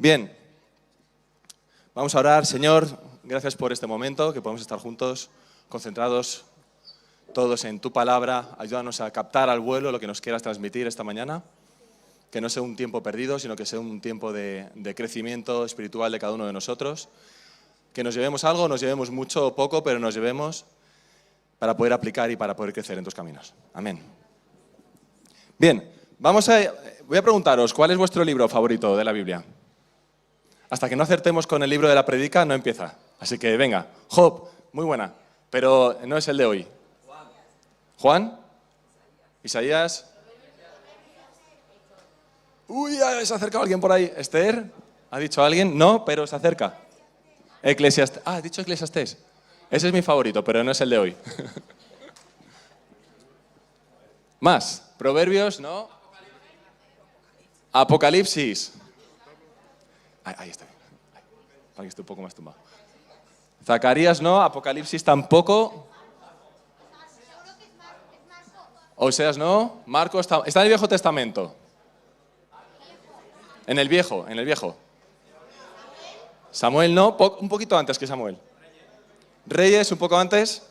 Bien, vamos a orar. Señor, gracias por este momento, que podemos estar juntos, concentrados todos en tu palabra. Ayúdanos a captar al vuelo lo que nos quieras transmitir esta mañana. Que no sea un tiempo perdido, sino que sea un tiempo de crecimiento espiritual de cada uno de nosotros. Que nos llevemos algo, nos llevemos mucho o poco, pero nos llevemos para poder aplicar y para poder crecer en tus caminos. Amén. Bien, voy a preguntaros, ¿cuál es vuestro libro favorito de la Biblia? Hasta que no acertemos con el libro de la predica, no empieza. Así que venga, Job, muy buena, pero no es el de hoy. ¿Juan? ¿Isaías? Uy, se ha acercado alguien por ahí. ¿Esther? ¿Ha dicho alguien? No, pero se acerca. Eclesiastés. Ah, ha dicho Eclesiastés. Ese es mi favorito, pero no es el de hoy. Más. Proverbios, ¿no? Apocalipsis. Ahí está. Para que esté un poco más tumbado. Zacarías, no. Apocalipsis tampoco. Oseas, no. Marcos está en el Viejo Testamento. En el Viejo. Samuel, no. Un poquito antes que Samuel. Reyes, un poco antes.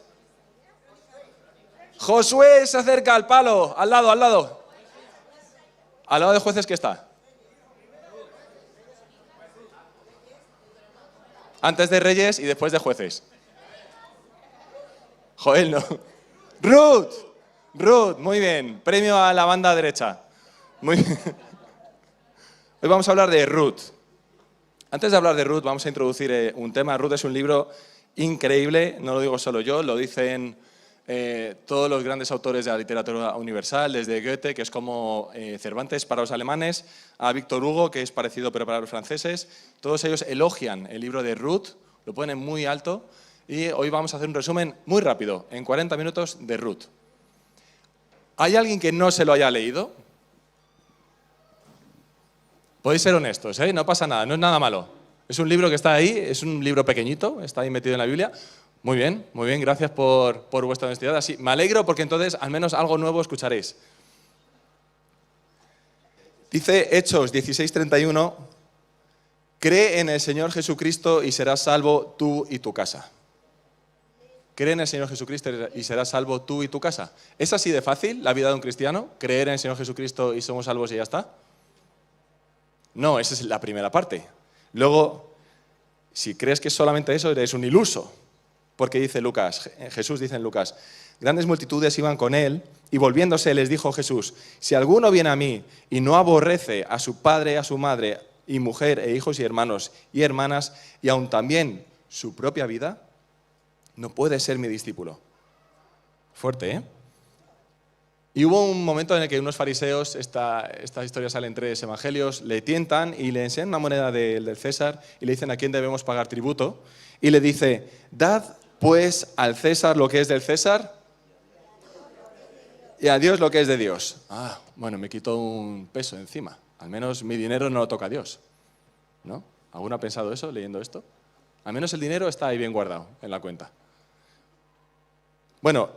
Josué se acerca al palo, al lado. Al lado de Jueces, ¿qué está? Antes de Reyes y después de Jueces. Joel, no. Ruth, muy bien. Premio a la banda derecha. Muy bien. Hoy vamos a hablar de Ruth. Antes de hablar de Ruth, vamos a introducir un tema. Ruth es un libro increíble, no lo digo solo yo, lo dicen todos los grandes autores de la literatura universal, desde Goethe, que es como Cervantes para los alemanes, a Víctor Hugo, que es parecido pero para los franceses. Todos ellos elogian el libro de Ruth, lo ponen muy alto, y hoy vamos a hacer un resumen muy rápido, en 40 minutos, de Ruth. ¿Hay alguien que no se lo haya leído? Podéis ser honestos, ¿eh? No pasa nada, no es nada malo. Es un libro que está ahí, es un libro pequeñito, está ahí metido en la Biblia. Muy bien, gracias por vuestra honestidad. Así, me alegro porque entonces al menos algo nuevo escucharéis. Dice Hechos 16:31, cree en el Señor Jesucristo y serás salvo tú y tu casa. Cree en el Señor Jesucristo y serás salvo tú y tu casa. ¿Es así de fácil la vida de un cristiano? ¿Creer en el Señor Jesucristo y somos salvos y ya está? No, esa es la primera parte. Luego, si crees que es solamente eso, eres un iluso. Porque dice Jesús dice en Lucas, grandes multitudes iban con él y volviéndose les dijo Jesús, si alguno viene a mí y no aborrece a su padre, a su madre y mujer e hijos y hermanos y hermanas y aun también su propia vida, no puede ser mi discípulo. Fuerte, ¿eh? Y hubo un momento en el que unos fariseos, esta historia sale en 3 evangelios, le tientan y le enseñan una moneda del César y le dicen a quién debemos pagar tributo. Y le dice, dad pues al César lo que es del César y a Dios lo que es de Dios. Bueno, me quitó un peso encima. Al menos mi dinero no lo toca a Dios. ¿No? ¿Alguno ha pensado eso leyendo esto? Al menos el dinero está ahí bien guardado en la cuenta. Bueno,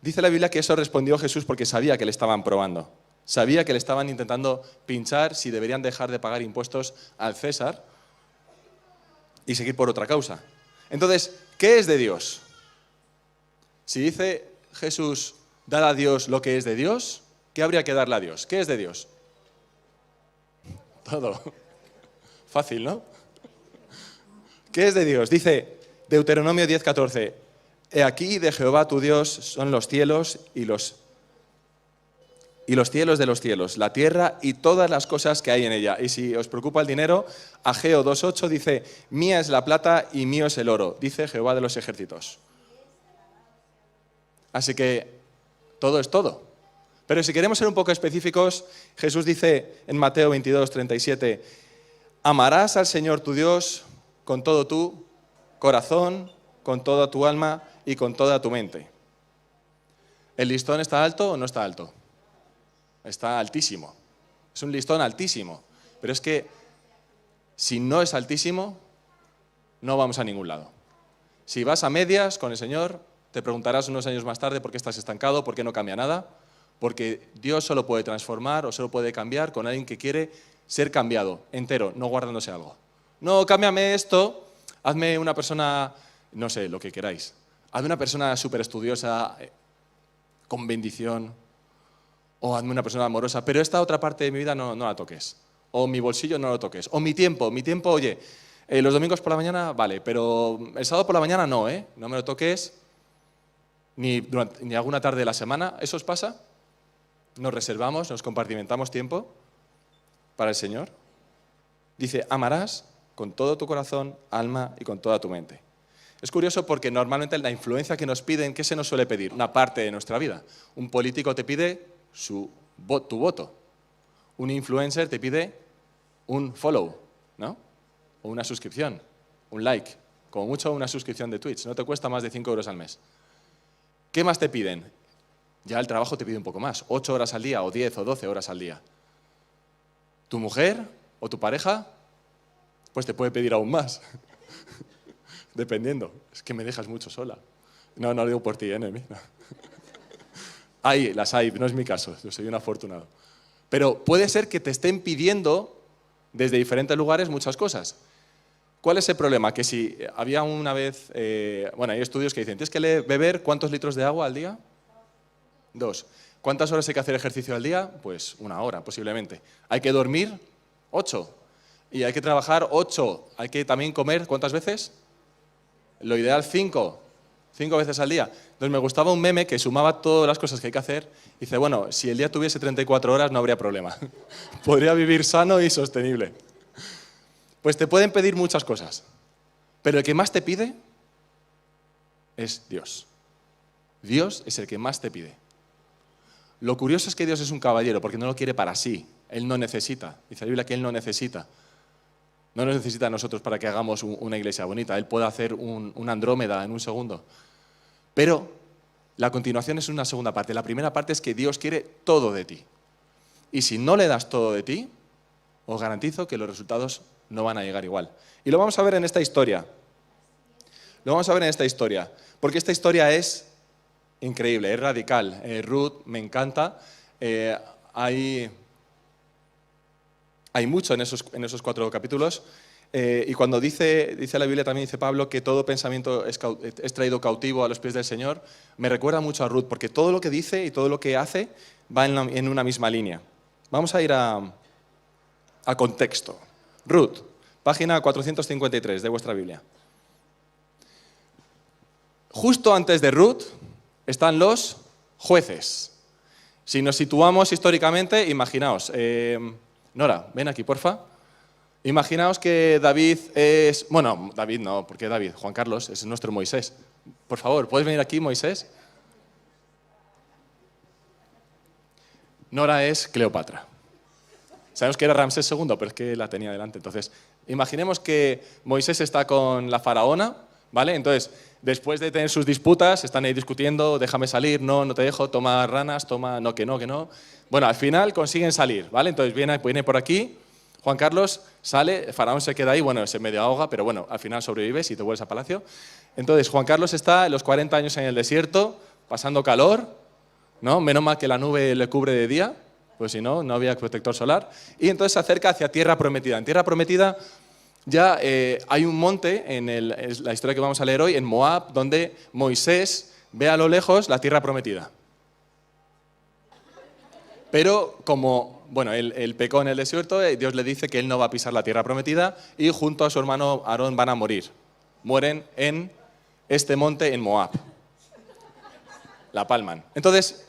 dice la Biblia que eso respondió Jesús porque sabía que le estaban probando. Sabía que le estaban intentando pinchar si deberían dejar de pagar impuestos al César y seguir por otra causa. Entonces, ¿qué es de Dios? Si dice Jesús, dad a Dios lo que es de Dios, ¿qué habría que darle a Dios? ¿Qué es de Dios? Todo. Fácil, ¿no? ¿Qué es de Dios? Dice Deuteronomio 10:14, he aquí de Jehová tu Dios son los cielos y los cielos de los cielos, la tierra y todas las cosas que hay en ella. Y si os preocupa el dinero, Ageo 2:8 dice, mía es la plata y mío es el oro, dice Jehová de los ejércitos. Así que todo es todo. Pero si queremos ser un poco específicos, Jesús dice en Mateo 22:37, amarás al Señor tu Dios con todo tu corazón, con toda tu alma y con toda tu mente. ¿El listón está alto o no está alto? Está altísimo. Es un listón altísimo. Pero es que si no es altísimo, no vamos a ningún lado. Si vas a medias con el Señor, te preguntarás unos años más tarde por qué estás estancado, por qué no cambia nada. Porque Dios solo puede transformar o solo puede cambiar con alguien que quiere ser cambiado, entero, no guardándose algo. No, cámbiame esto, hazme una persona, no sé, lo que queráis. Hazme una persona súper estudiosa, con bendición, o hazme una persona amorosa, pero esta otra parte de mi vida no la toques. O mi bolsillo no lo toques. O mi tiempo, oye, los domingos por la mañana, vale, pero el sábado por la mañana no, no me lo toques, ni alguna tarde de la semana. ¿Eso os pasa? Nos reservamos, nos compartimentamos tiempo para el Señor. Dice, amarás con todo tu corazón, alma y con toda tu mente. Es curioso porque normalmente la influencia que nos piden, ¿qué se nos suele pedir? Una parte de nuestra vida. Un político te pide tu voto. Un influencer te pide un follow, ¿no? O una suscripción, un like. Como mucho una suscripción de Twitch. No te cuesta más de 5 euros al mes. ¿Qué más te piden? Ya el trabajo te pide un poco más. 8 horas al día o 10 o 12 horas al día. ¿Tu mujer o tu pareja? Pues te puede pedir aún más. Dependiendo. Es que me dejas mucho sola. No lo digo por ti, Nemi. No. Las hay, no es mi caso. Yo soy un afortunado. Pero puede ser que te estén pidiendo desde diferentes lugares muchas cosas. ¿Cuál es el problema? Que si había una vez... hay estudios que dicen, ¿tienes que beber cuántos litros de agua al día? 2. ¿Cuántas horas hay que hacer ejercicio al día? Pues 1 hora, posiblemente. ¿Hay que dormir? 8. Y hay que trabajar 8. ¿Hay que también comer cuántas veces? Lo ideal 5 veces al día. Entonces me gustaba un meme que sumaba todas las cosas que hay que hacer. Dice, bueno, si el día tuviese 34 horas no habría problema. Podría vivir sano y sostenible. Pues te pueden pedir muchas cosas. Pero el que más te pide es Dios. Dios es el que más te pide. Lo curioso es que Dios es un caballero porque no lo quiere para sí. Él no necesita. Dice la Biblia que Él no necesita. No nos necesita a nosotros para que hagamos una iglesia bonita. Él puede hacer un Andrómeda en un segundo. Pero la continuación es una segunda parte. La primera parte es que Dios quiere todo de ti. Y si no le das todo de ti, os garantizo que los resultados no van a llegar igual. Y lo vamos a ver en esta historia. Porque esta historia es increíble, es radical. Ruth me encanta. Hay mucho en esos 4 capítulos. Y cuando dice la Biblia, también dice Pablo, que todo pensamiento es traído cautivo a los pies del Señor, me recuerda mucho a Ruth, porque todo lo que dice y todo lo que hace va en una misma línea. Vamos a ir a contexto. Ruth, página 453 de vuestra Biblia. Justo antes de Ruth están los jueces. Si nos situamos históricamente, imaginaos... Nora, ven aquí, porfa. Imaginaos que David es... Bueno, David no, porque David, Juan Carlos, es nuestro Moisés. Por favor, ¿puedes venir aquí, Moisés? Nora es Cleopatra. Sabemos que era Ramsés II, pero es que la tenía delante. Entonces, imaginemos que Moisés está con la faraona, ¿vale? Entonces, después de tener sus disputas, están ahí discutiendo, déjame salir, no te dejo, toma ranas, toma, no, que no. Bueno, al final consiguen salir, ¿vale? Entonces viene por aquí, Juan Carlos sale, el faraón se queda ahí, bueno, se medio ahoga, pero bueno, al final sobrevives y te vuelves a palacio. Entonces, Juan Carlos está los 40 años en el desierto, pasando calor, ¿no? Menos mal que la nube le cubre de día, pues si no, no había protector solar. Y entonces se acerca hacia Tierra Prometida. En Tierra Prometida ya hay un monte, es la historia que vamos a leer hoy, en Moab, donde Moisés ve a lo lejos la Tierra Prometida. Pero como él pecó en el desierto, Dios le dice que él no va a pisar la Tierra Prometida y junto a su hermano Aarón van a morir. Mueren en este monte en Moab. La palman. Entonces,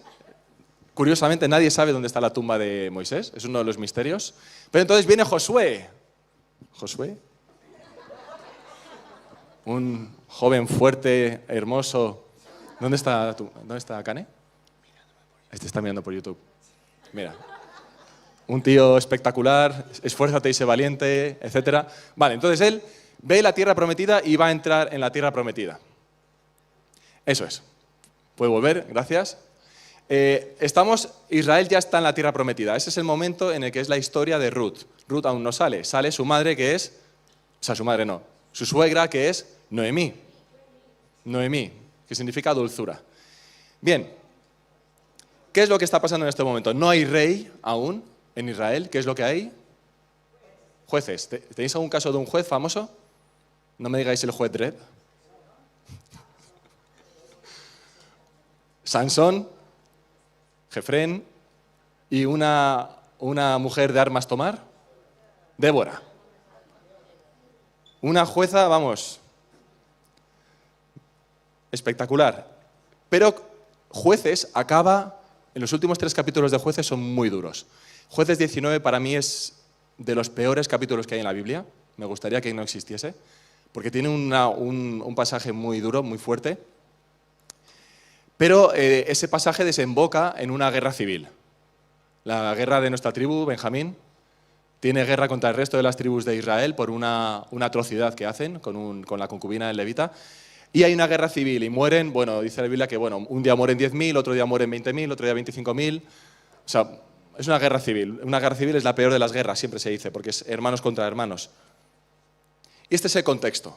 curiosamente, nadie sabe dónde está la tumba de Moisés. Es uno de los misterios. Pero entonces viene Josué. Josué. Un joven fuerte, hermoso. ¿Dónde está Kane? Este está mirando por YouTube. Mira. Un tío espectacular, esfuérzate y sé valiente, etc. Vale, entonces él ve la tierra prometida y va a entrar en la tierra prometida. Eso es. Puede volver, gracias. Israel ya está en la tierra prometida. Ese es el momento en el que es la historia de Ruth. Ruth aún no sale. Sale su madre que es... O sea, su madre no. Su suegra que es Noemí. Noemí, que significa dulzura. Bien. ¿Qué es lo que está pasando en este momento? No hay rey aún en Israel. ¿Qué es lo que hay? Jueces. ¿Tenéis algún caso de un juez famoso? No me digáis el juez Dredd. Sansón, Jefrén y una mujer de armas tomar, Débora. Una jueza, vamos, espectacular. Pero Jueces acaba, en los últimos 3 capítulos de Jueces son muy duros. Jueces 19 para mí es de los peores capítulos que hay en la Biblia. Me gustaría que no existiese, porque tiene un pasaje muy duro, muy fuerte. Pero ese pasaje desemboca en una guerra civil. La guerra de nuestra tribu, Benjamín, tiene guerra contra el resto de las tribus de Israel por una atrocidad que hacen con la concubina del levita. Y hay una guerra civil y mueren, bueno, dice la Biblia que un día mueren 10.000, otro día mueren 20.000, otro día 25.000. O sea, es una guerra civil. Una guerra civil es la peor de las guerras, siempre se dice, porque es hermanos contra hermanos. Y este es el contexto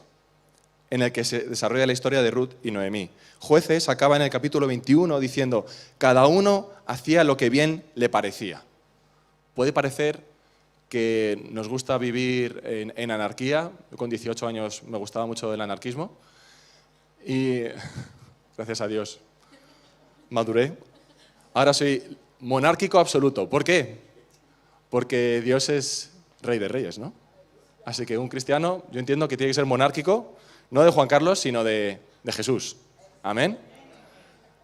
en el que se desarrolla la historia de Ruth y Noemí. Jueces acaba en el capítulo 21 diciendo, cada uno hacía lo que bien le parecía. Puede parecer que nos gusta vivir en anarquía. Yo con 18 años me gustaba mucho el anarquismo y, gracias a Dios, maduré. Ahora soy monárquico absoluto. ¿Por qué? Porque Dios es rey de reyes, ¿no? Así que un cristiano, yo entiendo que tiene que ser monárquico, no de Juan Carlos, sino de Jesús. Amén.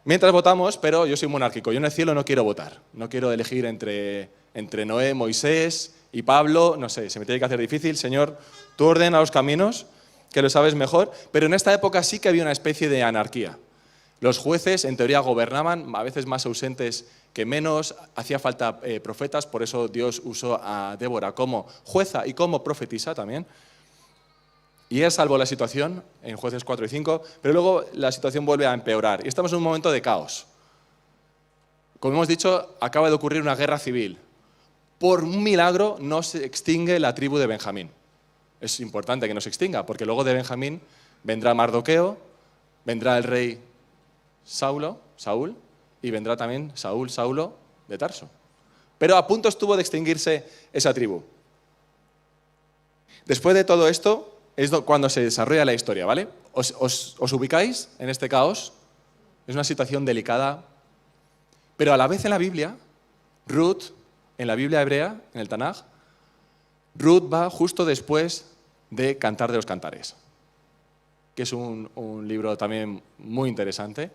Mientras votamos, pero yo soy monárquico. Yo en el cielo no quiero votar. No quiero elegir entre Noé, Moisés y Pablo. No sé, se me tiene que hacer difícil. Señor, tú ordena los caminos, que lo sabes mejor. Pero en esta época sí que había una especie de anarquía. Los jueces, en teoría, gobernaban, a veces más ausentes que menos. Hacía falta profetas, por eso Dios usó a Débora como jueza y como profetisa también. Y ella salvó la situación en Jueces 4 y 5, pero luego la situación vuelve a empeorar. Y estamos en un momento de caos. Como hemos dicho, acaba de ocurrir una guerra civil. Por un milagro no se extingue la tribu de Benjamín. Es importante que no se extinga, porque luego de Benjamín vendrá Mardoqueo, vendrá el rey Saúl, y vendrá también Saulo de Tarso. Pero a punto estuvo de extinguirse esa tribu. Después de todo esto, es cuando se desarrolla la historia, ¿vale? ¿Os ubicáis en este caos? Es una situación delicada, pero a la vez en la Biblia, Ruth, en la Biblia hebrea, en el Tanaj, Ruth va justo después de Cantar de los Cantares, que es un libro también muy interesante,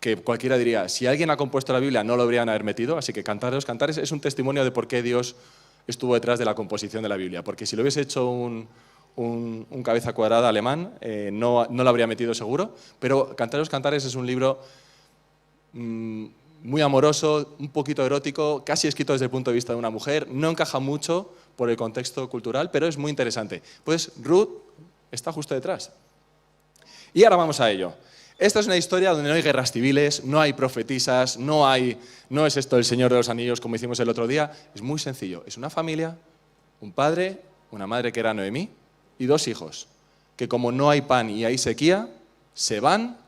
que cualquiera diría, si alguien ha compuesto la Biblia no lo habrían haber metido, así que Cantar de los Cantares es un testimonio de por qué Dios estuvo detrás de la composición de la Biblia, porque si lo hubiese hecho un cabeza cuadrada alemán, no lo habría metido seguro, pero Cantar de los Cantares es un libro muy amoroso, un poquito erótico, casi escrito desde el punto de vista de una mujer, no encaja mucho por el contexto cultural, pero es muy interesante. Pues Ruth está justo detrás. Y ahora vamos a ello. Esta es una historia donde no hay guerras civiles, no hay profetisas, no es esto el Señor de los Anillos como hicimos el otro día, es muy sencillo. Es una familia, un padre, una madre que era Noemí, y 2 hijos, que como no hay pan y hay sequía, se van.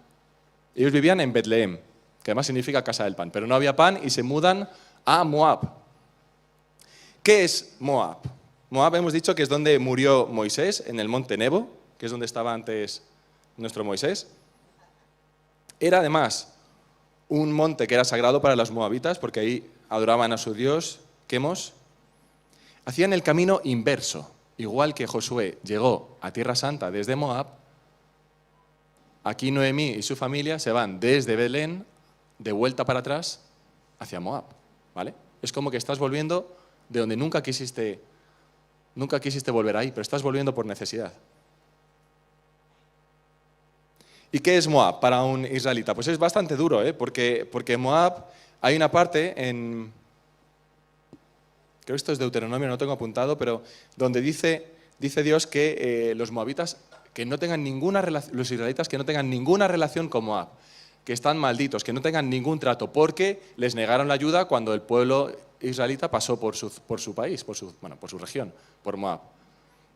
Ellos vivían en Betlehem, que además significa casa del pan, pero no había pan y se mudan a Moab. ¿Qué es Moab? Moab hemos dicho que es donde murió Moisés, en el monte Nebo, que es donde estaba antes nuestro Moisés. Era además un monte que era sagrado para los moabitas, porque ahí adoraban a su dios, Quemos. Hacían el camino inverso. Igual que Josué llegó a Tierra Santa desde Moab, aquí Noemí y su familia se van desde Belén, de vuelta para atrás, hacia Moab, ¿vale? Es como que estás volviendo de donde nunca quisiste volver ahí, pero estás volviendo por necesidad. ¿Y qué es Moab para un israelita? Pues es bastante duro, porque Moab, hay una parte creo que esto es Deuteronomio, no tengo apuntado, pero donde dice Dios que los moabitas que no tengan los israelitas que no tengan ninguna relación con Moab, que están malditos, que no tengan ningún trato, porque les negaron la ayuda cuando el pueblo israelita pasó por su país, por su región, por Moab.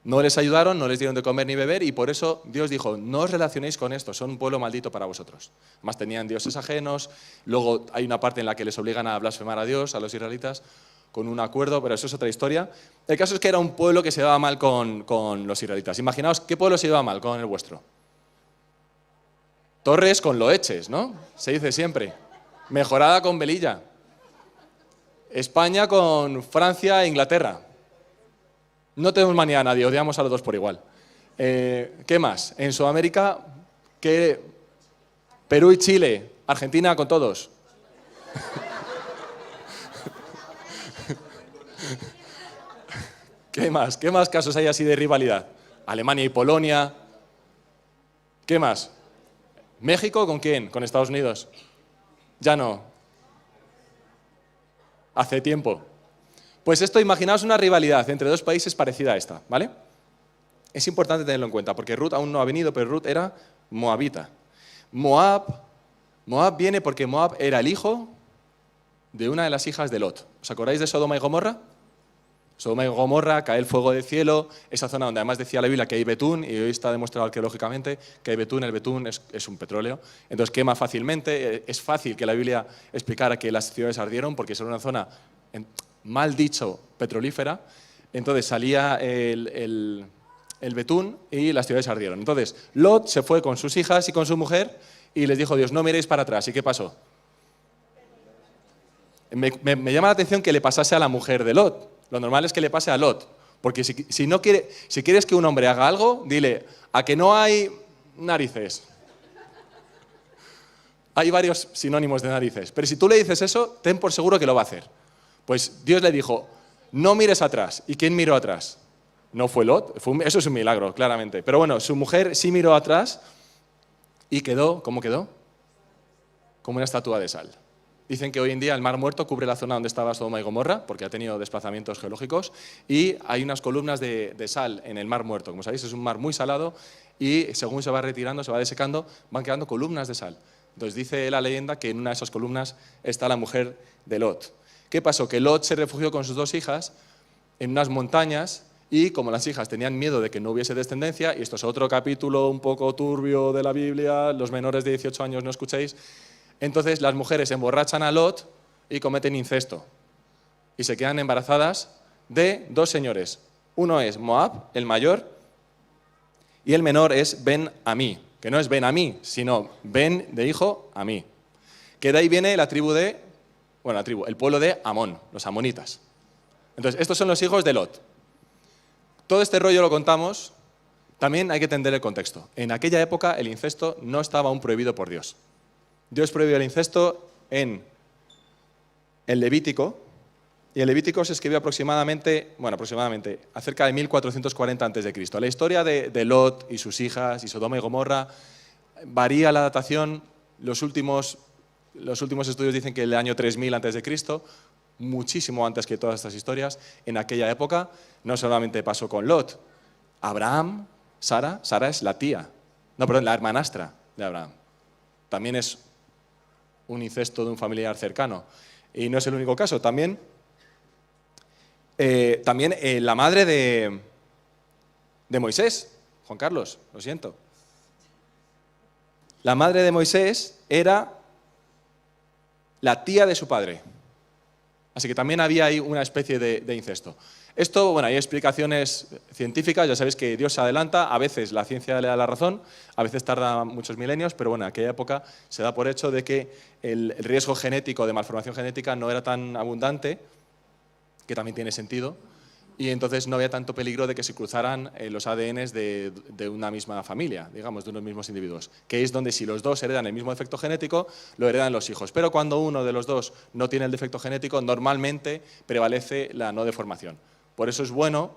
No les ayudaron, no les dieron de comer ni beber, y por eso Dios dijo, no os relacionéis con esto, son un pueblo maldito para vosotros. Además tenían dioses ajenos, luego hay una parte en la que les obligan a blasfemar a Dios, a los israelitas. con un acuerdo, pero eso es otra historia. El caso es que era un pueblo que se llevaba mal con los israelitas. Imaginaos, ¿qué pueblo se lleva mal con el vuestro? Torres con Loeches, ¿no? Se dice siempre. Mejorada con Velilla. España con Francia e Inglaterra. No tenemos manía a nadie, odiamos a los dos por igual. ¿Qué más? En Sudamérica, Perú y Chile. Argentina con todos. ¿Qué más? ¿Qué más casos hay así de rivalidad? Alemania y Polonia. ¿Qué más? ¿México con quién? ¿Con Estados Unidos? Ya no. Hace tiempo. Pues esto, imaginaos una rivalidad entre dos países parecida a esta, ¿vale? Es importante tenerlo en cuenta, porque Ruth aún no ha venido, pero Ruth era moabita. Moab viene porque Moab era el hijo de una de las hijas de Lot. ¿Os acordáis de Sodoma y Gomorra? Sodoma y Gomorra, cae el fuego del cielo, esa zona donde además decía la Biblia que hay betún, y hoy está demostrado arqueológicamente que hay betún, el betún es un petróleo, entonces quema fácilmente, es fácil que la Biblia explicara que las ciudades ardieron porque es una zona, mal dicho, petrolífera, entonces salía el betún y las ciudades ardieron. Entonces Lot se fue con sus hijas y con su mujer y les dijo Dios, no miréis para atrás. ¿Y qué pasó? Me llama la atención que le pasase a la mujer de Lot. Lo normal es que le pase a Lot, porque si quieres que un hombre haga algo, dile, a que no hay narices. Hay varios sinónimos de narices, pero si tú le dices eso, ten por seguro que lo va a hacer. Pues Dios le dijo, no mires atrás. ¿Y quién miró atrás? No fue Lot, eso es un milagro, claramente. Pero bueno, su mujer sí miró atrás y quedó, ¿cómo quedó? Como una estatua de sal. Dicen que hoy en día el Mar Muerto cubre la zona donde estaba Sodoma y Gomorra, porque ha tenido desplazamientos geológicos, y hay unas columnas de sal en el Mar Muerto. Como sabéis, es un mar muy salado y según se va retirando, se va desecando, van quedando columnas de sal. Entonces dice la leyenda que en una de esas columnas está la mujer de Lot. ¿Qué pasó? Que Lot se refugió con sus dos hijas en unas montañas y como las hijas tenían miedo de que no hubiese descendencia, y esto es otro capítulo un poco turbio de la Biblia, los menores de 18 años no escuchéis, entonces las mujeres emborrachan a Lot y cometen incesto. Y se quedan embarazadas de dos señores. Uno es Moab, el mayor, y el menor es Ben-Amí, que no es Ben-Amí, sino Ben de hijo Amí. Que de ahí viene el pueblo de Amón, los amonitas. Entonces, estos son los hijos de Lot. Todo este rollo lo contamos, también hay que entender el contexto. En aquella época el incesto no estaba aún prohibido por Dios. Dios prohibió el incesto en el Levítico, y el Levítico se escribió aproximadamente acerca de 1440 a.C. La historia de Lot y sus hijas y Sodoma y Gomorra varía la datación. Los últimos estudios dicen que el año 3000 a.C., muchísimo antes que todas estas historias. En aquella época no solamente pasó con Lot, Abraham, Sara es la hermanastra de Abraham. También es un incesto de un familiar cercano. Y no es el único caso. También la madre de Moisés, Juan Carlos, lo siento. La madre de Moisés era la tía de su padre. Así que también había ahí una especie de incesto. Esto, hay explicaciones científicas, ya sabéis que Dios se adelanta, a veces la ciencia le da la razón, a veces tarda muchos milenios, pero en aquella época se da por hecho de que el riesgo genético de malformación genética no era tan abundante, que también tiene sentido, y entonces no había tanto peligro de que se cruzaran los ADNs de una misma familia, digamos, de unos mismos individuos, que es donde si los dos heredan el mismo defecto genético, lo heredan los hijos. Pero cuando uno de los dos no tiene el defecto genético, normalmente prevalece la no deformación. Por eso es bueno,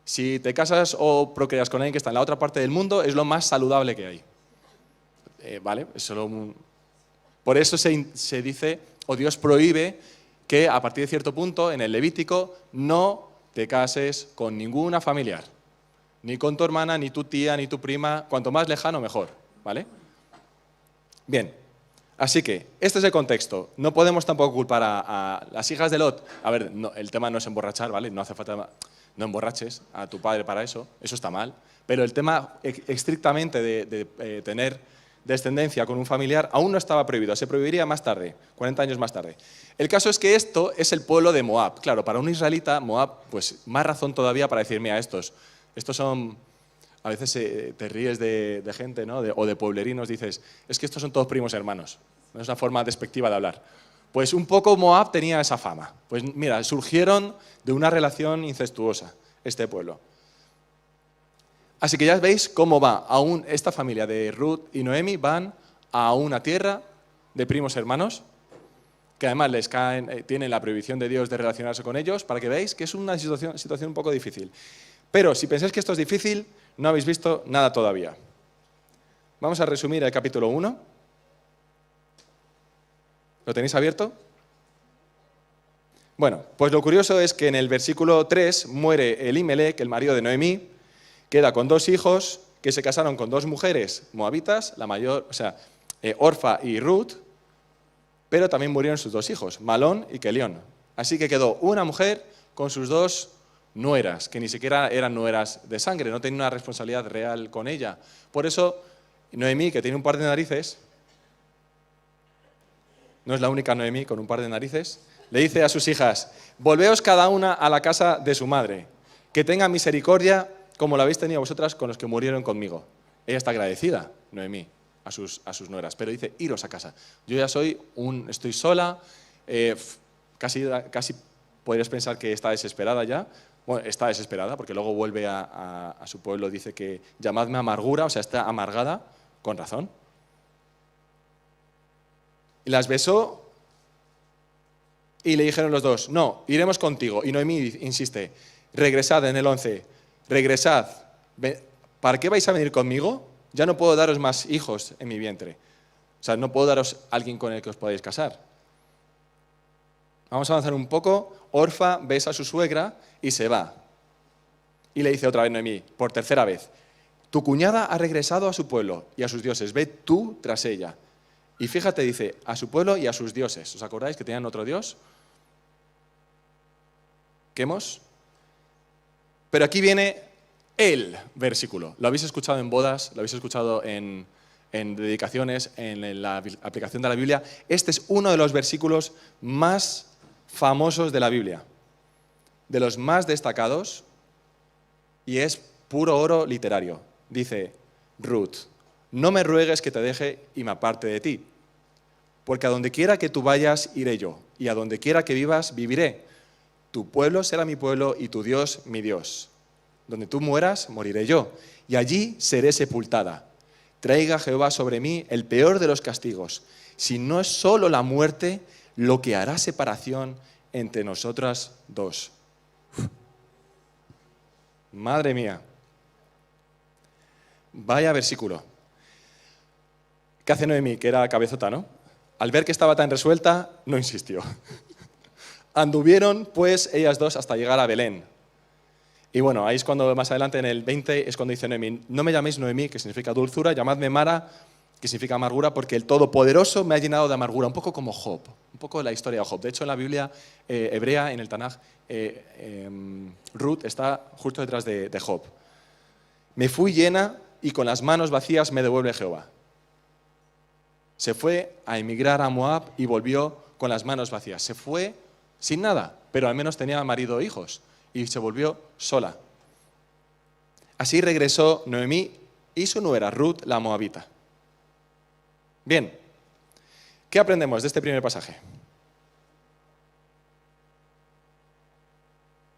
si te casas o procreas con alguien que está en la otra parte del mundo, es lo más saludable que hay. ¿Vale? Por eso se dice, o Dios prohíbe, que a partir de cierto punto, en el Levítico, no te cases con ninguna familiar. Ni con tu hermana, ni tu tía, ni tu prima. Cuanto más lejano, mejor. ¿Vale? Bien. Así que, este es el contexto. No podemos tampoco culpar a las hijas de Lot. A ver, el tema no es emborrachar, ¿vale? No hace falta, no emborraches a tu padre para eso. Eso está mal. Pero el tema estrictamente de tener descendencia con un familiar, aún no estaba prohibido, se prohibiría más tarde, 40 años más tarde. El caso es que esto es el pueblo de Moab. Claro, para un israelita, Moab, pues más razón todavía para decir, mira, estos son, a veces te ríes de gente, ¿no? O de pueblerinos, dices, es que estos son todos primos hermanos. No es una forma despectiva de hablar. Pues un poco Moab tenía esa fama. Pues mira, surgieron de una relación incestuosa este pueblo. Así que ya veis cómo va. Aún esta familia de Ruth y Noemi van a una tierra de primos hermanos, que además tienen la prohibición de Dios de relacionarse con ellos, para que veáis que es una situación un poco difícil. Pero si pensáis que esto es difícil, no habéis visto nada todavía. Vamos a resumir el capítulo 1. ¿Lo tenéis abierto? Bueno, pues lo curioso es que en el versículo 3 muere Elimelec, el marido de Noemí, queda con 2 hijos que se casaron con 2 mujeres moabitas, la mayor, Orfa y Ruth, pero también murieron sus 2 hijos, Malón y Kelión. Así que quedó una mujer con sus 2 nueras, que ni siquiera eran nueras de sangre, no tenía una responsabilidad real con ella. Por eso Noemí, que tiene un par de narices, no es la única Noemí con un par de narices, le dice a sus hijas, volveos cada una a la casa de su madre, que tenga misericordia como la habéis tenido vosotras con los que murieron conmigo. Ella está agradecida, Noemí, a sus nueras, pero dice, iros a casa. Yo ya estoy sola, casi podrías pensar que está desesperada ya. Bueno, está desesperada porque luego vuelve a su pueblo, dice que llamadme amargura, o sea, está amargada, con razón. Y las besó y le dijeron los 2, no, iremos contigo. Y Noemí insiste, regresad en el 11, regresad. ¿Para qué vais a venir conmigo? Ya no puedo daros más hijos en mi vientre. O sea, no puedo daros a alguien con el que os podáis casar. Vamos a avanzar un poco. Orfa besa a su suegra y se va. Y le dice otra vez Noemí, por tercera vez, tu cuñada ha regresado a su pueblo y a sus dioses, ve tú tras ella. Y fíjate, dice, a su pueblo y a sus dioses. ¿Os acordáis que tenían otro dios? ¿Quemos? Pero aquí viene el versículo. Lo habéis escuchado en bodas, lo habéis escuchado en dedicaciones, en la aplicación de la Biblia. Este es uno de los versículos más famosos de la Biblia, de los más destacados, y es puro oro literario. Dice Ruth, no me ruegues que te deje y me aparte de ti, porque a donde quiera que tú vayas, iré yo, y a donde quiera que vivas, viviré. Tu pueblo será mi pueblo y tu Dios mi Dios. Donde tú mueras, moriré yo, y allí seré sepultada. Traiga Jehová sobre mí el peor de los castigos, si no es solo la muerte lo que hará separación entre nosotras 2. Madre mía. Vaya versículo. ¿Qué hace Noemí? Que era cabezota, ¿no? Al ver que estaba tan resuelta, no insistió. Anduvieron, pues, ellas 2 hasta llegar a Belén. Y bueno, ahí es cuando más adelante, en el 20, es cuando dice Noemí, no me llaméis Noemí, que significa dulzura, llamadme Mara, que significa amargura, porque el Todopoderoso me ha llenado de amargura, un poco como Job, un poco la historia de Job. De hecho, en la Biblia hebrea, en el Tanaj, Ruth está justo detrás de Job. Me fui llena y con las manos vacías me devuelve Jehová. Se fue a emigrar a Moab y volvió con las manos vacías. Se fue sin nada, pero al menos tenía marido e hijos, y se volvió sola. Así regresó Noemí y su nuera Ruth, la moabita. Bien, ¿qué aprendemos de este primer pasaje?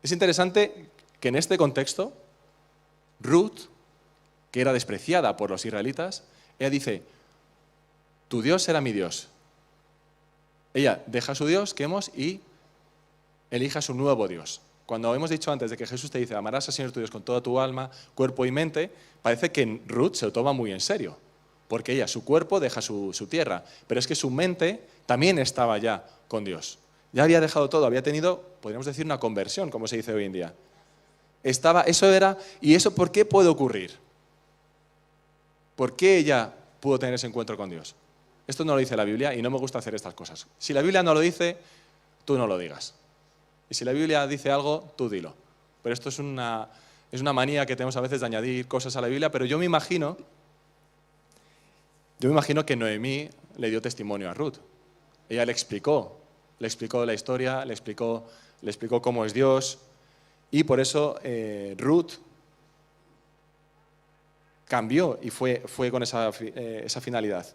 Es interesante que en este contexto, Ruth, que era despreciada por los israelitas, ella dice, tu Dios será mi Dios. Ella deja a su Dios, y elige a su nuevo Dios. Cuando hemos dicho antes de que Jesús te dice, amarás al Señor tu Dios con toda tu alma, cuerpo y mente, parece que Ruth se lo toma muy en serio, porque ella, su cuerpo, deja su tierra, pero es que su mente también estaba ya con Dios. Ya había dejado todo, había tenido, podríamos decir, una conversión, como se dice hoy en día. ¿Y eso por qué puede ocurrir? ¿Por qué ella pudo tener ese encuentro con Dios? Esto no lo dice la Biblia y no me gusta hacer estas cosas. Si la Biblia no lo dice, tú no lo digas. Y si la Biblia dice algo, tú dilo. Pero esto es una manía que tenemos a veces de añadir cosas a la Biblia, pero yo me imagino Yo me imagino que Noemí le dio testimonio a Ruth. Ella le explicó la historia, le explicó cómo es Dios, y por eso Ruth cambió y fue con esa finalidad.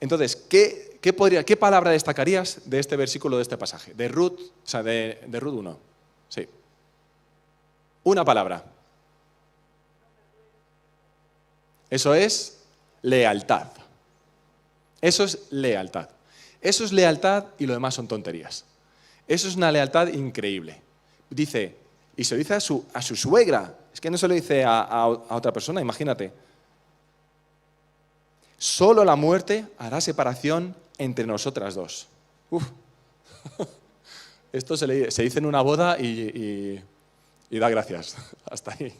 Entonces, ¿qué palabra destacarías de este versículo, de este pasaje? De Ruth, o sea, de Ruth 1. Sí. Una palabra. Eso es lealtad. Eso es lealtad. Eso es lealtad y lo demás son tonterías. Eso es una lealtad increíble. Dice, y se lo dice a su suegra. Es que no se lo dice a otra persona, imagínate. Solo la muerte hará separación entre nosotras dos. Uf. Esto se dice en una boda y da gracias. Hasta ahí.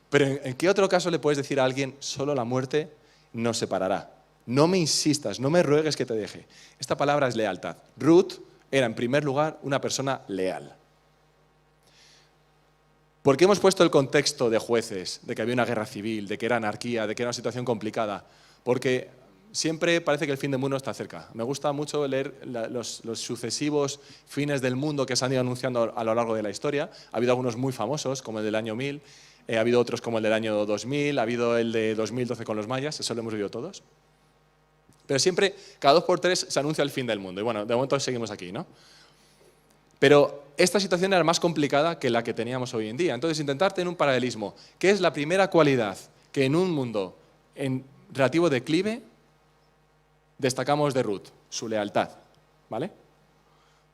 Pero ¿en qué otro caso le puedes decir a alguien, solo la muerte nos separará? No me insistas, no me ruegues que te deje. Esta palabra es lealtad. Ruth era, en primer lugar, una persona leal. ¿Por qué hemos puesto el contexto de Jueces, de que había una guerra civil, de que era anarquía, de que era una situación complicada? Porque siempre parece que el fin del mundo está cerca. Me gusta mucho leer los sucesivos fines del mundo que se han ido anunciando a lo largo de la historia. Ha habido algunos muy famosos, como el del año 1000, ha habido otros como el del año 2000, ha habido el de 2012 con los mayas, eso lo hemos vivido todos. Pero siempre, cada 2 por 3, se anuncia el fin del mundo. Y bueno, de momento seguimos aquí, ¿no? Pero esta situación era más complicada que la que teníamos hoy en día. Entonces, intentar tener un paralelismo. ¿Qué es la primera cualidad que en un mundo en relativo declive destacamos de Ruth? Su lealtad, ¿vale?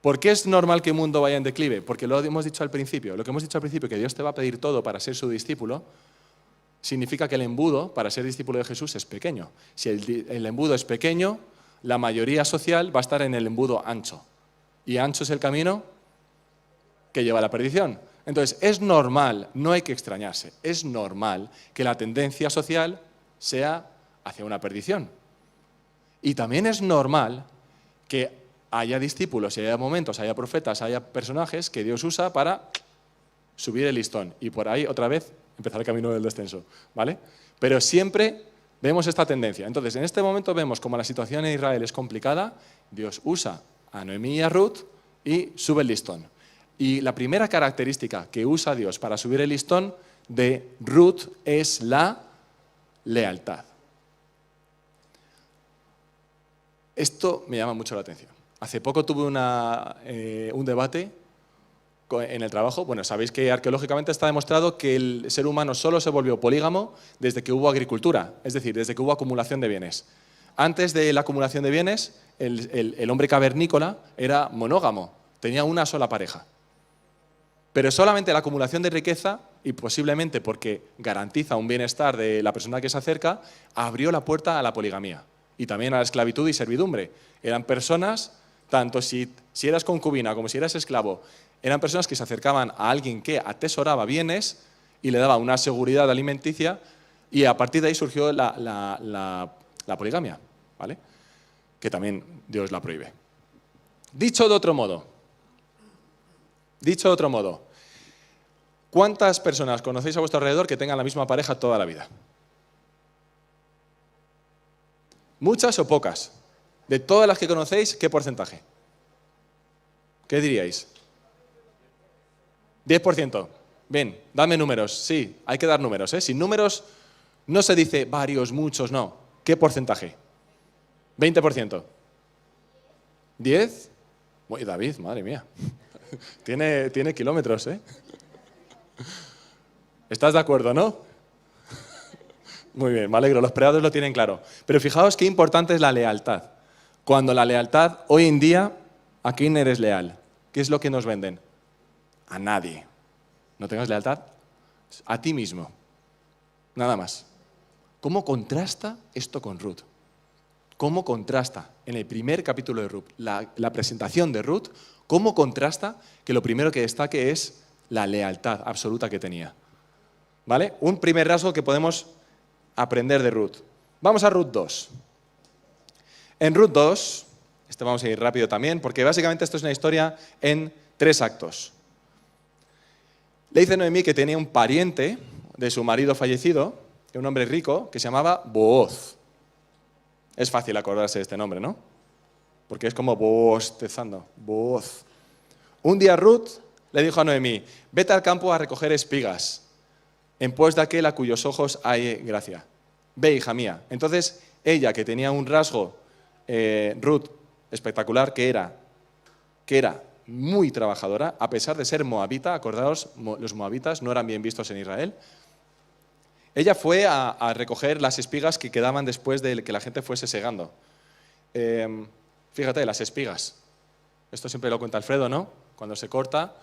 ¿Por qué es normal que el mundo vaya en declive? Porque lo hemos dicho al principio. Lo que hemos dicho al principio, que Dios te va a pedir todo para ser su discípulo, significa que el embudo para ser discípulo de Jesús es pequeño. Si el embudo es pequeño, la mayoría social va a estar en el embudo ancho. Y ancho es el camino que lleva a la perdición. Entonces, es normal, no hay que extrañarse, es normal que la tendencia social sea hacia una perdición. Y también es normal que haya discípulos, haya momentos, haya profetas, haya personajes que Dios usa para subir el listón y por ahí otra vez empezar el camino del descenso, ¿vale? Pero siempre vemos esta tendencia. Entonces, en este momento vemos como la situación en Israel es complicada, Dios usa a Noemí y a Ruth y sube el listón. Y la primera característica que usa Dios para subir el listón de Ruth es la lealtad. Esto me llama mucho la atención. Hace poco tuve un debate en el trabajo. Bueno, sabéis que arqueológicamente está demostrado que el ser humano solo se volvió polígamo desde que hubo agricultura, es decir, desde que hubo acumulación de bienes. Antes de la acumulación de bienes, el hombre cavernícola era monógamo, tenía una sola pareja. Pero solamente la acumulación de riqueza, y posiblemente porque garantiza un bienestar de la persona que se acerca, abrió la puerta a la poligamía y también a la esclavitud y servidumbre. Eran personas, tanto si eras concubina como si eras esclavo, eran personas que se acercaban a alguien que atesoraba bienes y le daba una seguridad alimenticia, y a partir de ahí surgió la poligamia, ¿vale? Que también Dios la prohíbe. Dicho de otro modo, ¿cuántas personas conocéis a vuestro alrededor que tengan la misma pareja toda la vida? ¿Muchas o pocas? De todas las que conocéis, ¿qué porcentaje? ¿Qué diríais? 10%. Bien, dame números. Sí, hay que dar números, ¿eh? Sin números no se dice varios, muchos, no. ¿Qué porcentaje? 20%. ¿10? Uy, David, madre mía. Tiene kilómetros, ¿eh? ¿Estás de acuerdo, no? Muy bien, me alegro, los predadores lo tienen claro. Pero fijaos qué importante es la lealtad. Cuando la lealtad, hoy en día, ¿a quién eres leal? ¿Qué es lo que nos venden? A nadie. ¿No tengas lealtad? A ti mismo. Nada más. ¿Cómo contrasta esto con Ruth? ¿Cómo contrasta en el primer capítulo de Ruth, la presentación de Ruth, cómo contrasta que lo primero que destaque es la lealtad absoluta que tenía? ¿Vale? Un primer rasgo que podemos aprender de Ruth. Vamos a Ruth 2. En Ruth 2, vamos a ir rápido también, porque básicamente esto es una historia en 3 actos. Le dice Noemí que tenía un pariente de su marido fallecido, un hombre rico, que se llamaba Booz. Es fácil acordarse de este nombre, ¿no? Porque es como bostezando, voz. Un día Ruth le dijo a Noemí, vete al campo a recoger espigas, en pos de aquel a cuyos ojos hay gracia. Ve, hija mía. Entonces, ella, que tenía un rasgo, Ruth, espectacular, que era muy trabajadora, a pesar de ser moabita, acordaos, los moabitas no eran bien vistos en Israel, ella fue a recoger las espigas que quedaban después de que la gente fuese segando. Fíjate, las espigas. Esto siempre lo cuenta Alfredo, ¿no? Cuando se corta,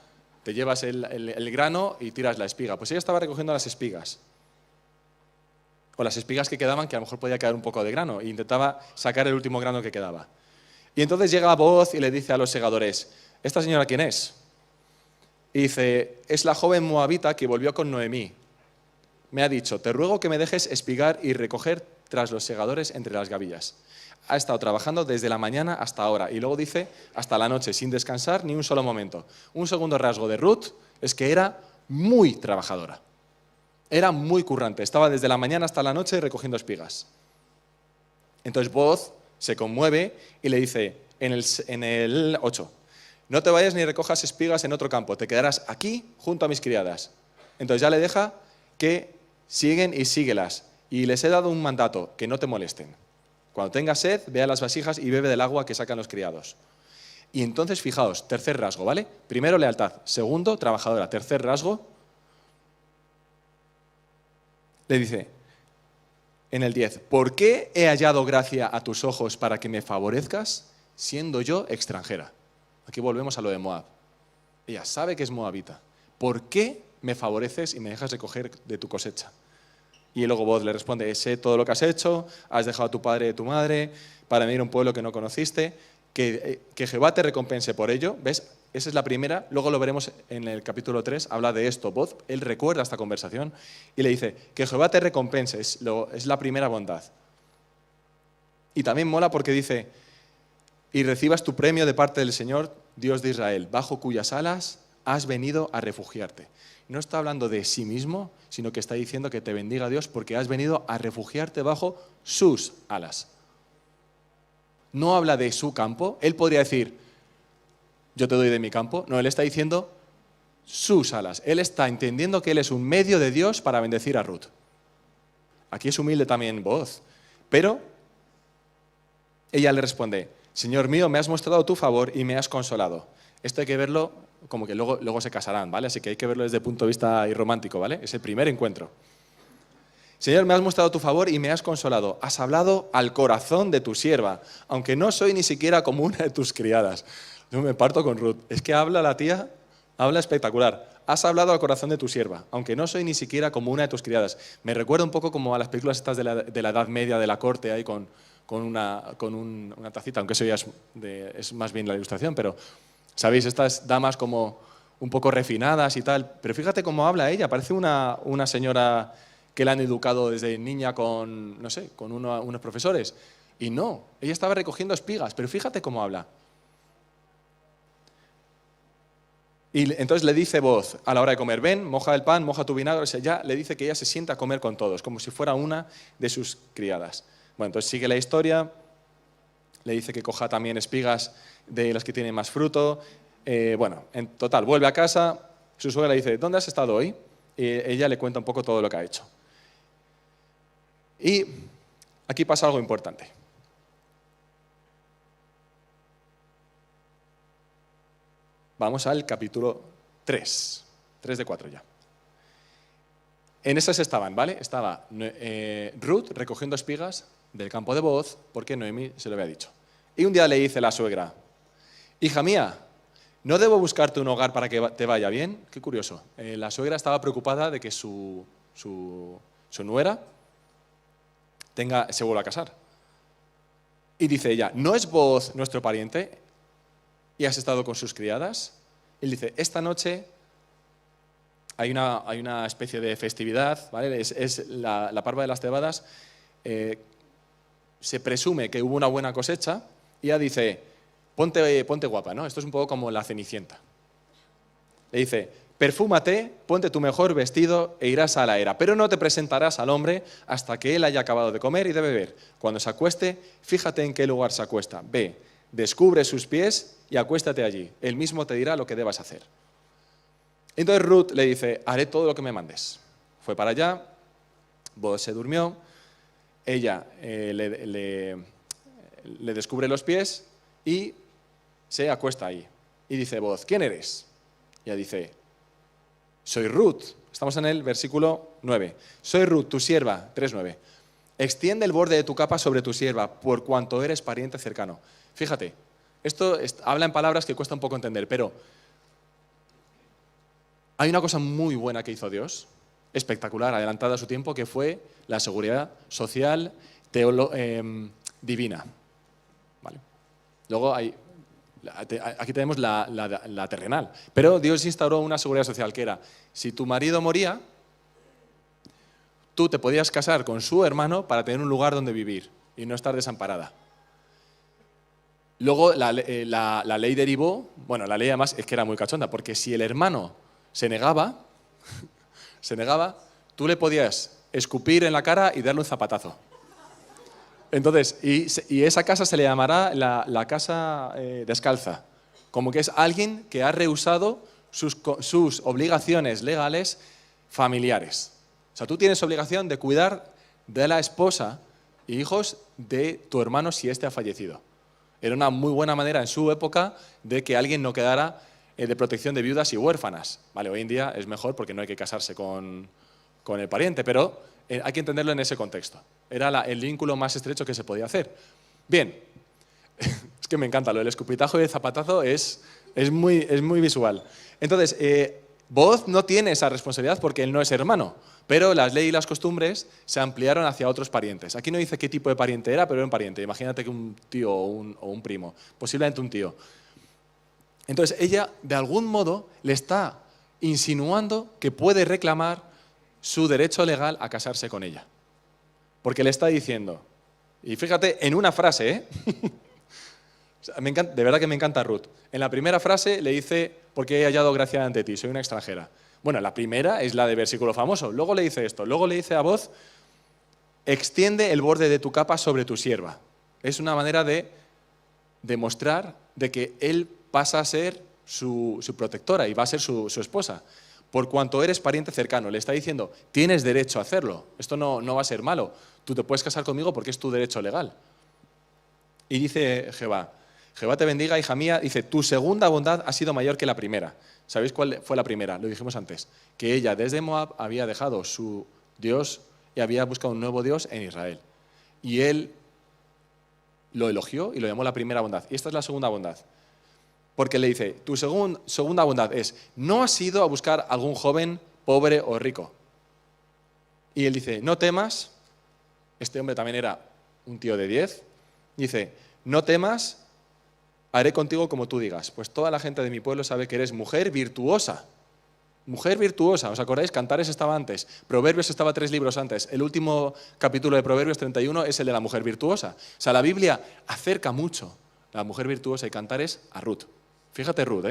te llevas el grano y tiras la espiga. Pues ella estaba recogiendo las espigas. O las espigas que quedaban, que a lo mejor podía quedar un poco de grano, e intentaba sacar el último grano que quedaba. Y entonces llega Booz y le dice a los segadores, ¿esta señora quién es? Y dice, es la joven moabita que volvió con Noemí. Me ha dicho, te ruego que me dejes espigar y recoger tras los segadores entre las gavillas. Ha estado trabajando desde la mañana hasta ahora y luego dice hasta la noche, sin descansar ni un solo momento. Un segundo rasgo de Ruth es que era muy trabajadora. Era muy currante, estaba desde la mañana hasta la noche recogiendo espigas. Entonces Booz se conmueve y le dice en el 8, no te vayas ni recojas espigas en otro campo, te quedarás aquí junto a mis criadas. Entonces ya le deja que siguen y síguelas. Y les he dado un mandato, que no te molesten. Cuando tengas sed, ve a las vasijas y bebe del agua que sacan los criados. Y entonces, fijaos, tercer rasgo, ¿vale? Primero, lealtad. Segundo, trabajadora. Tercer rasgo, le dice en el 10, ¿por qué he hallado gracia a tus ojos para que me favorezcas, siendo yo extranjera? Aquí volvemos a lo de Moab. Ella sabe que es moabita. ¿Por qué me favoreces y me dejas recoger de tu cosecha? Y luego Booz le responde, sé todo lo que has hecho, has dejado a tu padre y a tu madre para venir a un pueblo que no conociste, que Jehová te recompense por ello. ¿Ves? Esa es la primera, luego lo veremos en el capítulo 3, habla de esto. Booz, él recuerda esta conversación y le dice, que Jehová te recompense, es la primera bondad. Y también mola porque dice, y recibas tu premio de parte del Señor, Dios de Israel, bajo cuyas alas has venido a refugiarte. No está hablando de sí mismo, sino que está diciendo que te bendiga Dios porque has venido a refugiarte bajo sus alas. No habla de su campo. Él podría decir, yo te doy de mi campo. No, él está diciendo sus alas. Él está entendiendo que él es un medio de Dios para bendecir a Ruth. Aquí es humilde también Booz. Pero ella le responde, Señor mío, me has mostrado tu favor y me has consolado. Esto hay que verlo como que luego se casarán, ¿vale? Así que hay que verlo desde el punto de vista romántico, ¿vale? Es el primer encuentro. Señor, me has mostrado tu favor y me has consolado. Has hablado al corazón de tu sierva, aunque no soy ni siquiera como una de tus criadas. Yo me parto con Ruth. Es que habla la tía, habla espectacular. Has hablado al corazón de tu sierva, aunque no soy ni siquiera como una de tus criadas. Me recuerda un poco como a las películas estas de la Edad Media, de la corte, ahí con una tacita, aunque eso ya es más bien la ilustración, pero ¿sabéis? Estas damas como un poco refinadas y tal. Pero fíjate cómo habla ella. Parece una señora que la han educado desde niña con, no sé, con unos profesores. Y no, ella estaba recogiendo espigas, pero fíjate cómo habla. Y entonces le dice Booz a la hora de comer, ven, moja el pan, moja tu vinagre. O sea, ya le dice que ella se sienta a comer con todos, como si fuera una de sus criadas. Bueno, entonces sigue la historia. Le dice que coja también espigas de las que tienen más fruto. Bueno, en total, vuelve a casa, su suegra le dice, ¿dónde has estado hoy? Y ella le cuenta un poco todo lo que ha hecho. Y aquí pasa algo importante. Vamos al capítulo 3 de 4 ya. En esas estaban, ¿vale? Estaba Ruth recogiendo espigas del campo de Booz, porque Noemí se lo había dicho. Y un día le dice la suegra, hija mía, ¿no debo buscarte un hogar para que te vaya bien? Qué curioso. La suegra estaba preocupada de que su nuera se vuelva a casar. Y dice ella, ¿no es Booz nuestro pariente? ¿Y has estado con sus criadas? Él dice, esta noche hay una especie de festividad, ¿vale? Es la parva de las cebadas. Se presume que hubo una buena cosecha y ella dice, ponte guapa, ¿no? Esto es un poco como la Cenicienta. Le dice, perfúmate, ponte tu mejor vestido e irás a la era, pero no te presentarás al hombre hasta que él haya acabado de comer y de beber. Cuando se acueste, fíjate en qué lugar se acuesta. Ve, descubre sus pies y acuéstate allí. Él mismo te dirá lo que debas hacer. Entonces Ruth le dice, haré todo lo que me mandes. Fue para allá, Booz se durmió, ella le descubre los pies y se acuesta ahí. Y dice Booz, ¿quién eres? Y ella dice, soy Ruth. Estamos en el versículo 9. Soy Ruth, tu sierva, 3:9. Extiende el borde de tu capa sobre tu sierva, por cuanto eres pariente cercano. Fíjate, esto habla en palabras que cuesta un poco entender, pero hay una cosa muy buena que hizo Dios, espectacular, adelantada a su tiempo, que fue la seguridad social divina. ¿Vale? Luego aquí tenemos la terrenal, pero Dios instauró una seguridad social que era, si tu marido moría, tú te podías casar con su hermano para tener un lugar donde vivir y no estar desamparada. Luego la ley derivó, bueno, la ley además es que era muy cachonda, porque si el hermano se negaba, tú le podías escupir en la cara y darle un zapatazo. Entonces, y esa casa se le llamará la casa descalza, como que es alguien que ha rehusado sus obligaciones legales familiares. O sea, tú tienes obligación de cuidar de la esposa e hijos de tu hermano si éste ha fallecido. Era una muy buena manera en su época de que alguien no quedara de protección de viudas y huérfanas. Vale, hoy en día es mejor porque no hay que casarse con el pariente, pero hay que entenderlo en ese contexto. Era el vínculo más estrecho que se podía hacer. Bien, es que me encanta, lo del escupitajo y el zapatazo es muy visual. Entonces, Booz no tiene esa responsabilidad porque él no es hermano, pero las leyes y las costumbres se ampliaron hacia otros parientes. Aquí no dice qué tipo de pariente era, pero era un pariente. Imagínate que un tío o un primo, posiblemente un tío. Entonces, ella, de algún modo, le está insinuando que puede reclamar su derecho legal a casarse con ella. Porque le está diciendo, y fíjate, en una frase, de verdad que me encanta Ruth. En la primera frase le dice, porque he hallado gracia ante ti, soy una extranjera. Bueno, la primera es la de versículo famoso. Luego le dice esto, luego le dice a Booz, extiende el borde de tu capa sobre tu sierva. Es una manera de demostrar de que él pasa a ser su protectora y va a ser su esposa. Por cuanto eres pariente cercano, le está diciendo, tienes derecho a hacerlo, esto no va a ser malo, tú te puedes casar conmigo porque es tu derecho legal. Y dice Jehová te bendiga, hija mía, dice, tu segunda bondad ha sido mayor que la primera. ¿Sabéis cuál fue la primera? Lo dijimos antes, que ella desde Moab había dejado su Dios y había buscado un nuevo Dios en Israel. Y él lo elogió y lo llamó la primera bondad. Y esta es la segunda bondad. Porque le dice, tu segunda bondad es, no has ido a buscar algún joven pobre o rico. Y él dice, no temas, este hombre también era un tío de 10, dice, no temas, haré contigo como tú digas, pues toda la gente de mi pueblo sabe que eres mujer virtuosa. Mujer virtuosa, ¿os acordáis? Cantares estaba antes, Proverbios estaba 3 libros antes, el último capítulo de Proverbios 31 es el de la mujer virtuosa. O sea, la Biblia acerca mucho la mujer virtuosa y Cantares a Ruth. Fíjate Ruth,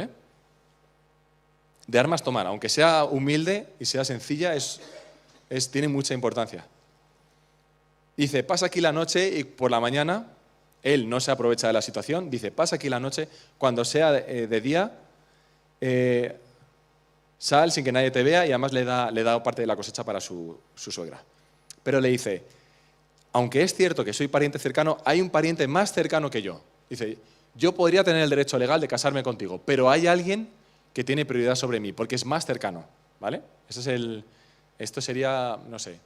de armas tomar, aunque sea humilde y sea sencilla, tiene mucha importancia. Dice, pasa aquí la noche y por la mañana, él no se aprovecha de la situación, dice, pasa aquí la noche, cuando sea de día, sal sin que nadie te vea y además le da parte de la cosecha para su suegra. Pero le dice, aunque es cierto que soy pariente cercano, hay un pariente más cercano que yo. Dice, yo podría tener el derecho legal de casarme contigo, pero hay alguien que tiene prioridad sobre mí, porque es más cercano, ¿vale? Esto sería, no sé,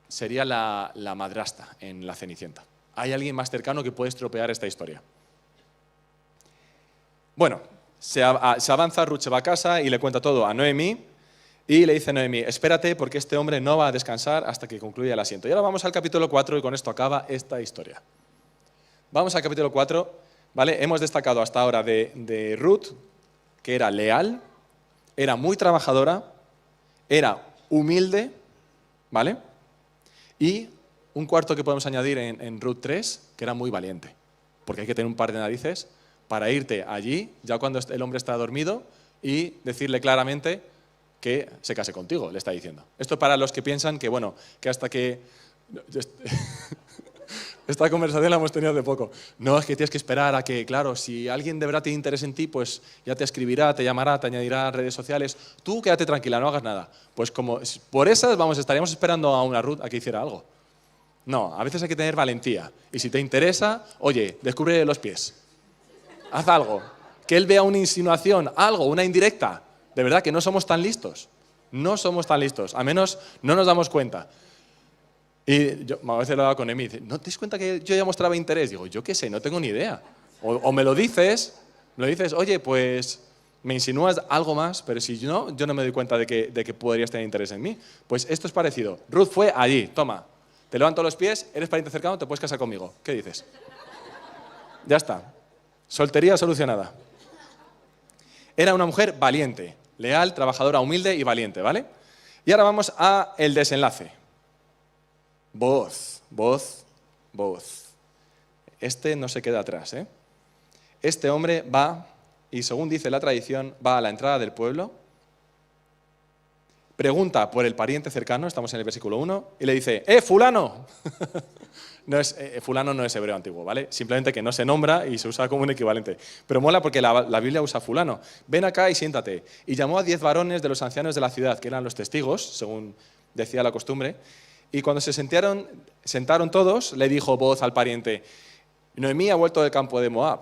sería la madrastra en la Cenicienta. Hay alguien más cercano que puede estropear esta historia. Bueno, se avanza, Ruth se va a casa y le cuenta todo a Noemí, y le dice a Noemí, espérate porque este hombre no va a descansar hasta que concluya el asiento. Y ahora vamos al capítulo 4 y con esto acaba esta historia. Vamos al capítulo 4, ¿vale? Hemos destacado hasta ahora de Ruth, que era leal, era muy trabajadora, era humilde, ¿vale? Y un cuarto que podemos añadir en Ruth 3, que era muy valiente, porque hay que tener un par de narices para irte allí, ya cuando el hombre está dormido, y decirle claramente que se case contigo, le está diciendo. Esto para los que piensan que, bueno, que hasta que... Esta conversación la hemos tenido hace poco. No, es que tienes que esperar a que, claro, si alguien de verdad tiene interés en ti, pues ya te escribirá, te llamará, te añadirá a redes sociales. Tú quédate tranquila, no hagas nada. Pues como por esas, estaríamos esperando a una Ruth a que hiciera algo. No, a veces hay que tener valentía. Y si te interesa, oye, descubre los pies. Haz algo. Que él vea una insinuación, algo, una indirecta. De verdad que no somos tan listos. No somos tan listos. Al menos no nos damos cuenta. Y yo a veces lo hago con Emi, dice, ¿no te das cuenta que yo ya mostraba interés? Digo, yo qué sé, no tengo ni idea. O me lo dices, oye, pues me insinúas algo más, pero si no, yo no me doy cuenta de que podrías tener interés en mí. Pues esto es parecido. Ruth fue allí, toma, te levanto los pies, eres pariente cercano, te puedes casar conmigo. ¿Qué dices? Ya está. Soltería solucionada. Era una mujer valiente, leal, trabajadora, humilde y valiente, ¿vale? Y ahora vamos a el desenlace. Voz. Este no se queda atrás, ¿eh? Este hombre va, y según dice la tradición, va a la entrada del pueblo, pregunta por el pariente cercano, estamos en el versículo 1, y le dice, fulano! Fulano no es hebreo antiguo, ¿vale? Simplemente que no se nombra y se usa como un equivalente. Pero mola porque la Biblia usa fulano. Ven acá y siéntate. Y llamó a 10 varones de los ancianos de la ciudad, que eran los testigos, según decía la costumbre. Y cuando se sentaron todos, le dijo voz al pariente, Noemí ha vuelto del campo de Moab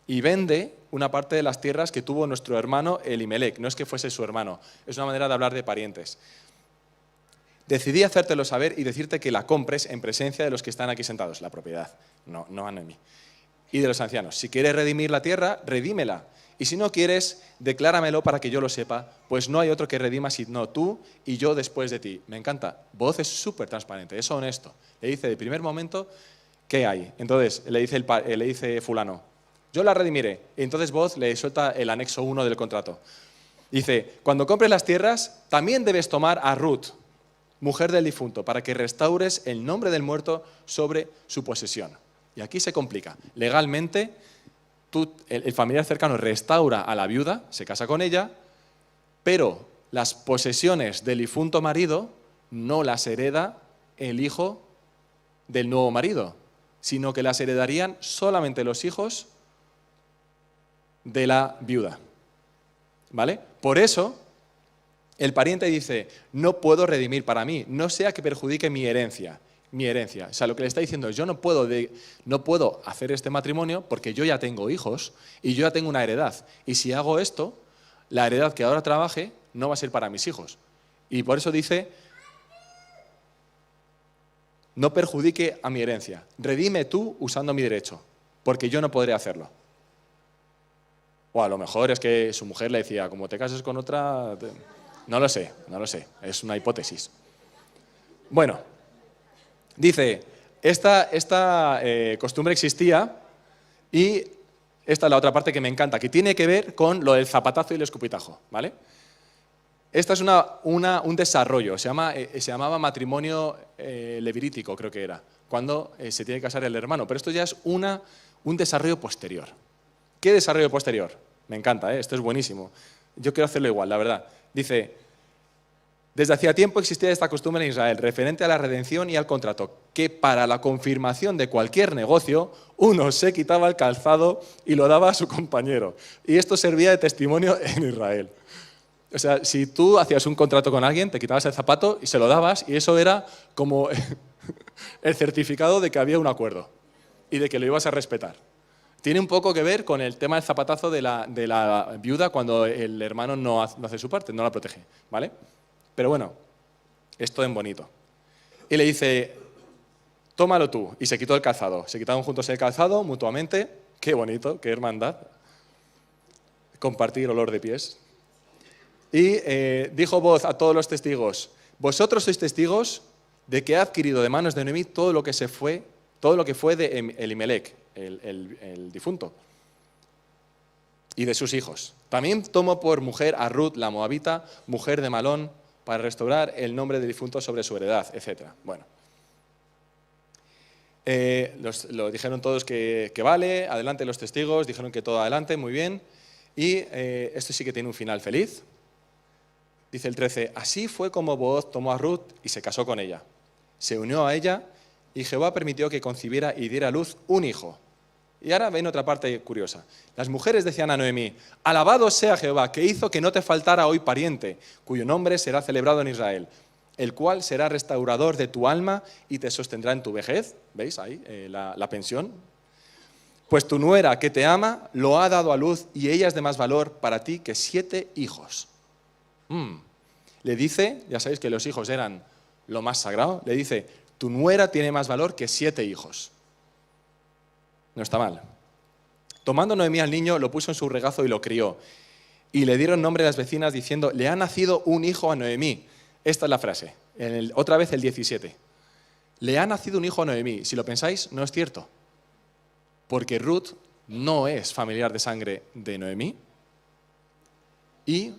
y vende una parte de las tierras que tuvo nuestro hermano Elimelec. No es que fuese su hermano, es una manera de hablar de parientes. Decidí hacértelo saber y decirte que la compres en presencia de los que están aquí sentados, la propiedad, no a Noemí, y de los ancianos. Si quieres redimir la tierra, redímela. Y si no quieres, decláramelo para que yo lo sepa, pues no hay otro que redima sino tú y yo después de ti. Me encanta. Voz es súper transparente, es honesto. Le dice de primer momento, ¿qué hay? Entonces le dice fulano, yo la redimiré. Y entonces Voz le suelta el anexo 1 del contrato. Dice, cuando compres las tierras, también debes tomar a Ruth, mujer del difunto, para que restaures el nombre del muerto sobre su posesión. Y aquí se complica. Legalmente, el familiar cercano restaura a la viuda, se casa con ella, pero las posesiones del difunto marido no las hereda el hijo del nuevo marido, sino que las heredarían solamente los hijos de la viuda. ¿Vale? Por eso, el pariente dice, no puedo redimir para mí, no sea que perjudique mi herencia. O sea, lo que le está diciendo es, yo no puedo hacer este matrimonio porque yo ya tengo hijos y yo ya tengo una heredad. Y si hago esto, la heredad que ahora trabaje no va a ser para mis hijos. Y por eso dice, no perjudique a mi herencia. Redime tú usando mi derecho, porque yo no podré hacerlo. O a lo mejor es que su mujer le decía, como te cases con otra... No lo sé, es una hipótesis. Bueno, dice, esta costumbre existía y esta es la otra parte que me encanta, que tiene que ver con lo del zapatazo y el escupitajo, ¿vale? Esta es un desarrollo, se llamaba matrimonio levítico, creo que era, cuando se tiene que casar el hermano, pero esto ya es un desarrollo posterior. ¿Qué desarrollo posterior? Me encanta, esto es buenísimo. Yo quiero hacerlo igual, la verdad. Dice, desde hacía tiempo existía esta costumbre en Israel, referente a la redención y al contrato, que para la confirmación de cualquier negocio, uno se quitaba el calzado y lo daba a su compañero. Y esto servía de testimonio en Israel. O sea, si tú hacías un contrato con alguien, te quitabas el zapato y se lo dabas, y eso era como el certificado de que había un acuerdo y de que lo ibas a respetar. Tiene un poco que ver con el tema del zapatazo de la viuda cuando el hermano no hace su parte, no la protege, ¿vale? Pero bueno, esto en bonito. Y le dice, tómalo tú. Y se quitó el calzado. Se quitaron juntos el calzado mutuamente. Qué bonito, qué hermandad. Compartir olor de pies. Y dijo Voz a todos los testigos, vosotros sois testigos de que he adquirido de manos de Noemí todo lo que fue de Elimelec, el difunto, y de sus hijos. También tomo por mujer a Ruth, la moabita, mujer de Malón, para restaurar el nombre del difunto sobre su heredad, etc. Bueno. Lo dijeron todos que vale, adelante los testigos, dijeron que todo adelante, muy bien. Y esto sí que tiene un final feliz. Dice el 13, así fue como Booz tomó a Ruth y se casó con ella. Se unió a ella y Jehová permitió que concibiera y diera a luz un hijo. Y ahora ven otra parte curiosa. Las mujeres decían a Noemí, alabado sea Jehová, que hizo que no te faltara hoy pariente, cuyo nombre será celebrado en Israel, el cual será restaurador de tu alma y te sostendrá en tu vejez. ¿Veis ahí la pensión? Pues tu nuera que te ama lo ha dado a luz y ella es de más valor para ti que 7 hijos. Le dice, ya sabéis que los hijos eran lo más sagrado, le dice, tu nuera tiene más valor que 7 hijos. No está mal. Tomando Noemí al niño, lo puso en su regazo y lo crió. Y le dieron nombre a las vecinas diciendo, le ha nacido un hijo a Noemí. Esta es la frase, otra vez el 17. Le ha nacido un hijo a Noemí. Si lo pensáis, no es cierto. Porque Ruth no es familiar de sangre de Noemí. Y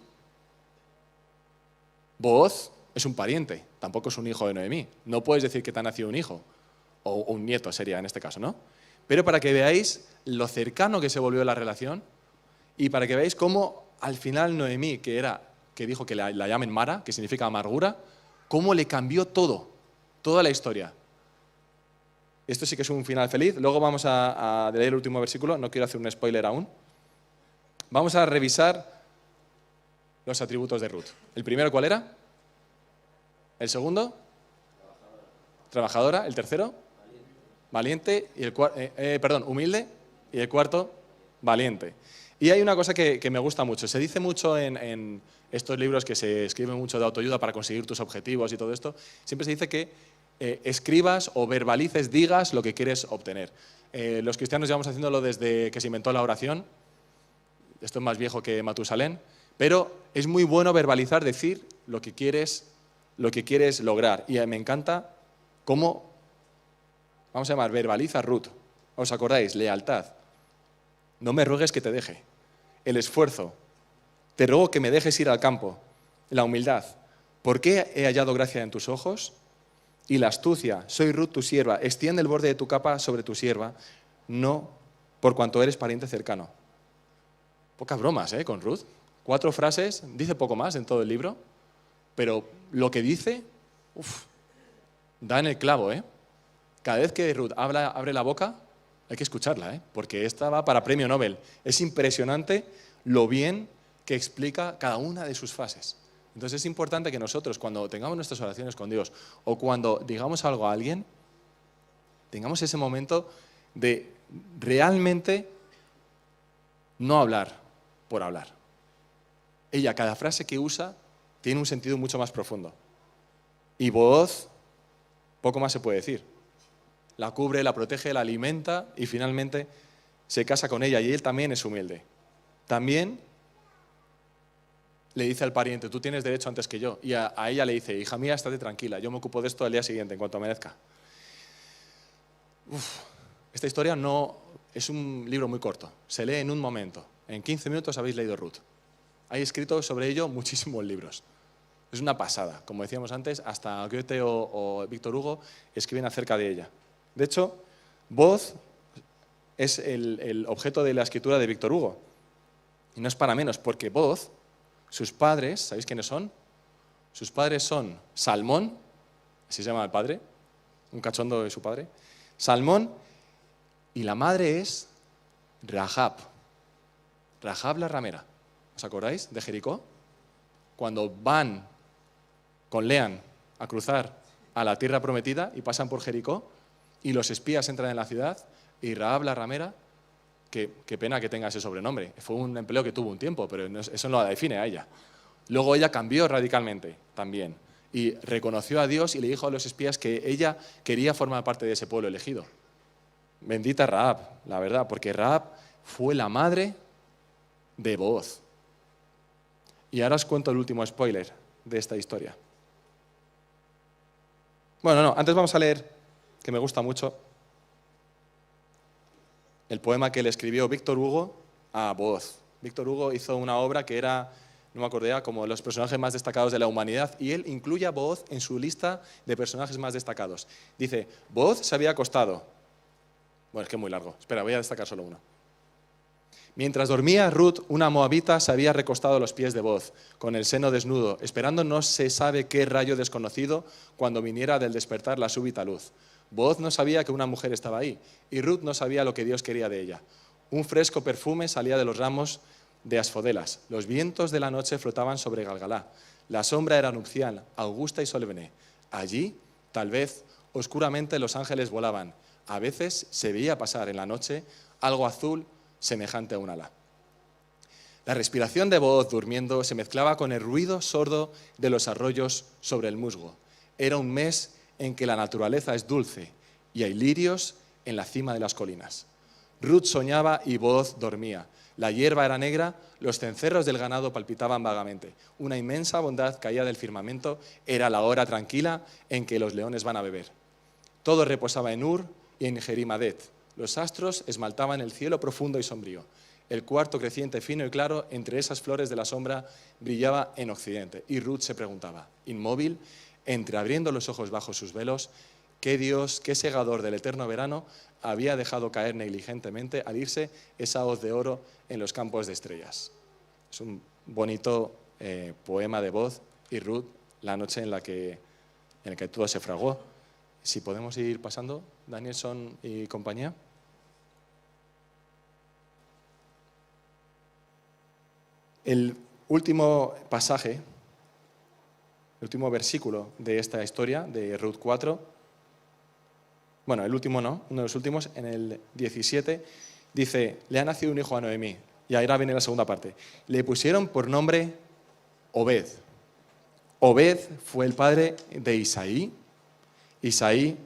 Booz es un pariente, tampoco es un hijo de Noemí. No puedes decir que te ha nacido un hijo, o un nieto sería en este caso, ¿no? Pero para que veáis lo cercano que se volvió la relación y para que veáis cómo al final Noemí, que dijo que la llamen Mara, que significa amargura, cómo le cambió todo, toda la historia. Esto sí que es un final feliz. Luego vamos a leer el último versículo, no quiero hacer un spoiler aún. Vamos a revisar los atributos de Ruth. ¿El primero cuál era? ¿El segundo? Trabajadora. ¿El tercero? Valiente. Y humilde. Y el cuarto, valiente. Y hay una cosa que me gusta mucho. Se dice mucho en estos libros que se escriben mucho de autoayuda para conseguir tus objetivos y todo esto. Siempre se dice que escribas o verbalices, digas lo que quieres obtener. Los cristianos llevamos haciéndolo desde que se inventó la oración. Esto es más viejo que Matusalén. Pero es muy bueno verbalizar, decir lo que quieres lograr. Y me encanta cómo, vamos a llamar, verbaliza Ruth. ¿Os acordáis? Lealtad. No me ruegues que te deje. El esfuerzo. Te ruego que me dejes ir al campo. La humildad. ¿Por qué he hallado gracia en tus ojos? Y la astucia. Soy Ruth tu sierva. Extiende el borde de tu capa sobre tu sierva. No por cuanto eres pariente cercano. Pocas bromas, con Ruth. 4 frases, dice poco más en todo el libro, pero lo que dice, da en el clavo, Cada vez que Ruth abre la boca, hay que escucharla, porque esta va para premio Nobel. Es impresionante lo bien que explica cada una de sus fases. Entonces es importante que nosotros, cuando tengamos nuestras oraciones con Dios o cuando digamos algo a alguien, tengamos ese momento de realmente no hablar por hablar. Ella, cada frase que usa, tiene un sentido mucho más profundo. Y Booz, poco más se puede decir. La cubre, la protege, la alimenta y finalmente se casa con ella y él también es humilde. También le dice al pariente, tú tienes derecho antes que yo. Y a ella le dice, hija mía, estate tranquila, yo me ocupo de esto al día siguiente, en cuanto amanezca. Esta historia no es un libro muy corto, se lee en un momento. En 15 minutos habéis leído Ruth. Hay escrito sobre ello muchísimos libros. Es una pasada. Como decíamos antes, hasta Goethe o Víctor Hugo escriben acerca de ella. De hecho, Booz es el objeto de la escritura de Víctor Hugo. Y no es para menos, porque Booz, sus padres, ¿sabéis quiénes son? Sus padres son Salmón, así se llama el padre, un cachondo de su padre, Salmón, y la madre es Rahab. Rahab la ramera. ¿Os acordáis de Jericó? Cuando van con Leán a cruzar a la tierra prometida y pasan por Jericó y los espías entran en la ciudad y Rahab la ramera, qué pena que tenga ese sobrenombre. Fue un empleo que tuvo un tiempo, pero eso no la define a ella. Luego ella cambió radicalmente también y reconoció a Dios y le dijo a los espías que ella quería formar parte de ese pueblo elegido. Bendita Rahab, la verdad, porque Rahab fue la madre de Booz. Y ahora os cuento el último spoiler de esta historia. Bueno, no, antes vamos a leer, que me gusta mucho, el poema que le escribió Víctor Hugo a Booz. Víctor Hugo hizo una obra que era no me acuerdo ya, como los personajes más destacados de la humanidad, y él incluye a Booz en su lista de personajes más destacados. Dice, Booz se había acostado. Bueno, es que es muy largo. Espera, voy a destacar solo uno. Mientras dormía, Ruth, una moabita, se había recostado a los pies de Booz, con el seno desnudo, esperando no se sabe qué rayo desconocido cuando viniera del despertar la súbita luz. Booz no sabía que una mujer estaba ahí, y Ruth no sabía lo que Dios quería de ella. Un fresco perfume salía de los ramos de asfodelas. Los vientos de la noche flotaban sobre Galgalá. La sombra era nupcial, augusta y solemne. Allí, tal vez, oscuramente los ángeles volaban. A veces se veía pasar en la noche algo azul semejante a un ala. La respiración de Booz durmiendo se mezclaba con el ruido sordo de los arroyos sobre el musgo. Era un mes en que la naturaleza es dulce y hay lirios en la cima de las colinas. Ruth soñaba y Booz dormía. La hierba era negra, los cencerros del ganado palpitaban vagamente. Una inmensa bondad caía del firmamento, era la hora tranquila en que los leones van a beber. Todo reposaba en Ur y en Jerimadet. Los astros esmaltaban el cielo profundo y sombrío. El cuarto creciente fino y claro, entre esas flores de la sombra, brillaba en occidente. Y Ruth se preguntaba, inmóvil, entreabriendo los ojos bajo sus velos, ¿qué Dios, qué segador del eterno verano había dejado caer negligentemente al irse esa hoz de oro en los campos de estrellas? Es un bonito poema de Booz y Ruth, la noche en la que todo se fraguó. Si podemos ir pasando, Danielson y compañía. El último pasaje, el último versículo de esta historia, de Ruth 4, bueno, el último no, uno de los últimos, en el 17, dice, le ha nacido un hijo a Noemí, y ahora viene la segunda parte. Le pusieron por nombre Obed. Obed fue el padre de Isaí. Isaí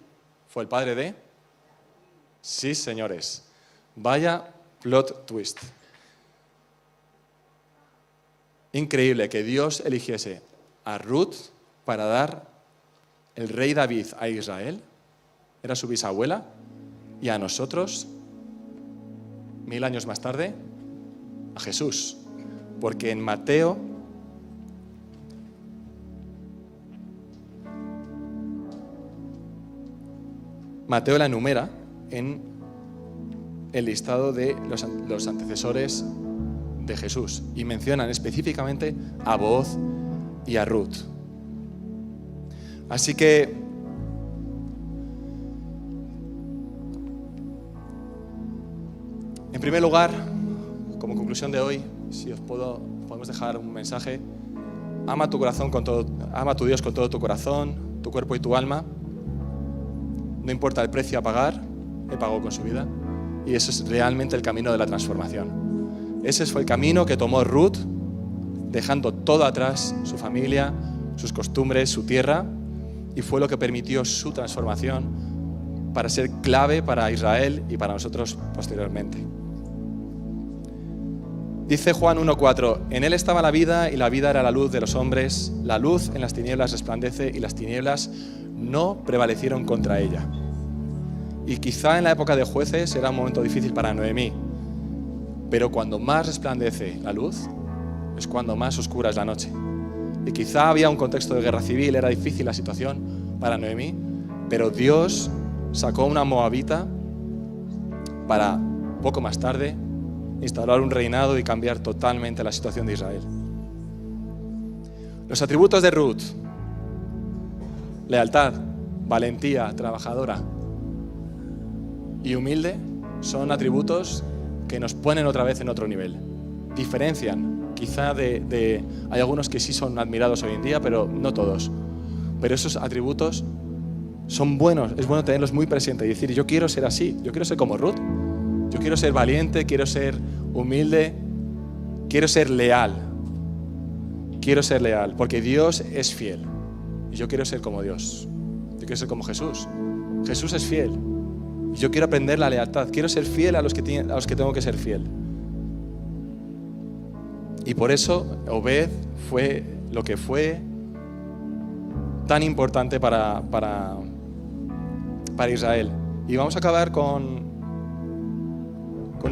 fue el padre de... Sí, señores. Vaya plot twist. Increíble que Dios eligiese a Ruth para dar el rey David a Israel. Era su bisabuela. Y a nosotros, 1000 años más tarde, a Jesús. Porque en Mateo la enumera en el listado de los antecesores de Jesús y mencionan específicamente a Booz y a Ruth. Así que en primer lugar, como conclusión de hoy, si os podemos dejar un mensaje: ama a tu Dios con todo tu corazón, tu cuerpo y tu alma. No importa el precio a pagar, Él pagó con su vida. Y eso es realmente el camino de la transformación. Ese fue el camino que tomó Ruth, dejando todo atrás, su familia, sus costumbres, su tierra, y fue lo que permitió su transformación para ser clave para Israel y para nosotros posteriormente. Dice Juan 1:4, en Él estaba la vida y la vida era la luz de los hombres. La luz en las tinieblas resplandece y las tinieblas no prevalecieron contra ella. Y quizá en la época de jueces era un momento difícil para Noemí, pero cuando más resplandece la luz es cuando más oscura es la noche. Y quizá había un contexto de guerra civil, era difícil la situación para Noemí, pero Dios sacó una moabita para poco más tarde instaurar un reinado y cambiar totalmente la situación de Israel. Los atributos de Ruth: lealtad, valentía, trabajadora y humilde, son atributos que nos ponen otra vez en otro nivel. Diferencian, quizá hay algunos que sí son admirados hoy en día, pero no todos. Pero esos atributos son buenos, es bueno tenerlos muy presentes y decir, yo quiero ser así, yo quiero ser como Ruth, yo quiero ser valiente, quiero ser humilde, quiero ser leal, porque Dios es fiel. Y yo quiero ser como Dios. Yo quiero ser como Jesús. Jesús es fiel. Y yo quiero aprender la lealtad. Quiero ser fiel a los que tengo que ser fiel. Y por eso Obed fue lo que fue tan importante para Israel. Y vamos a acabar con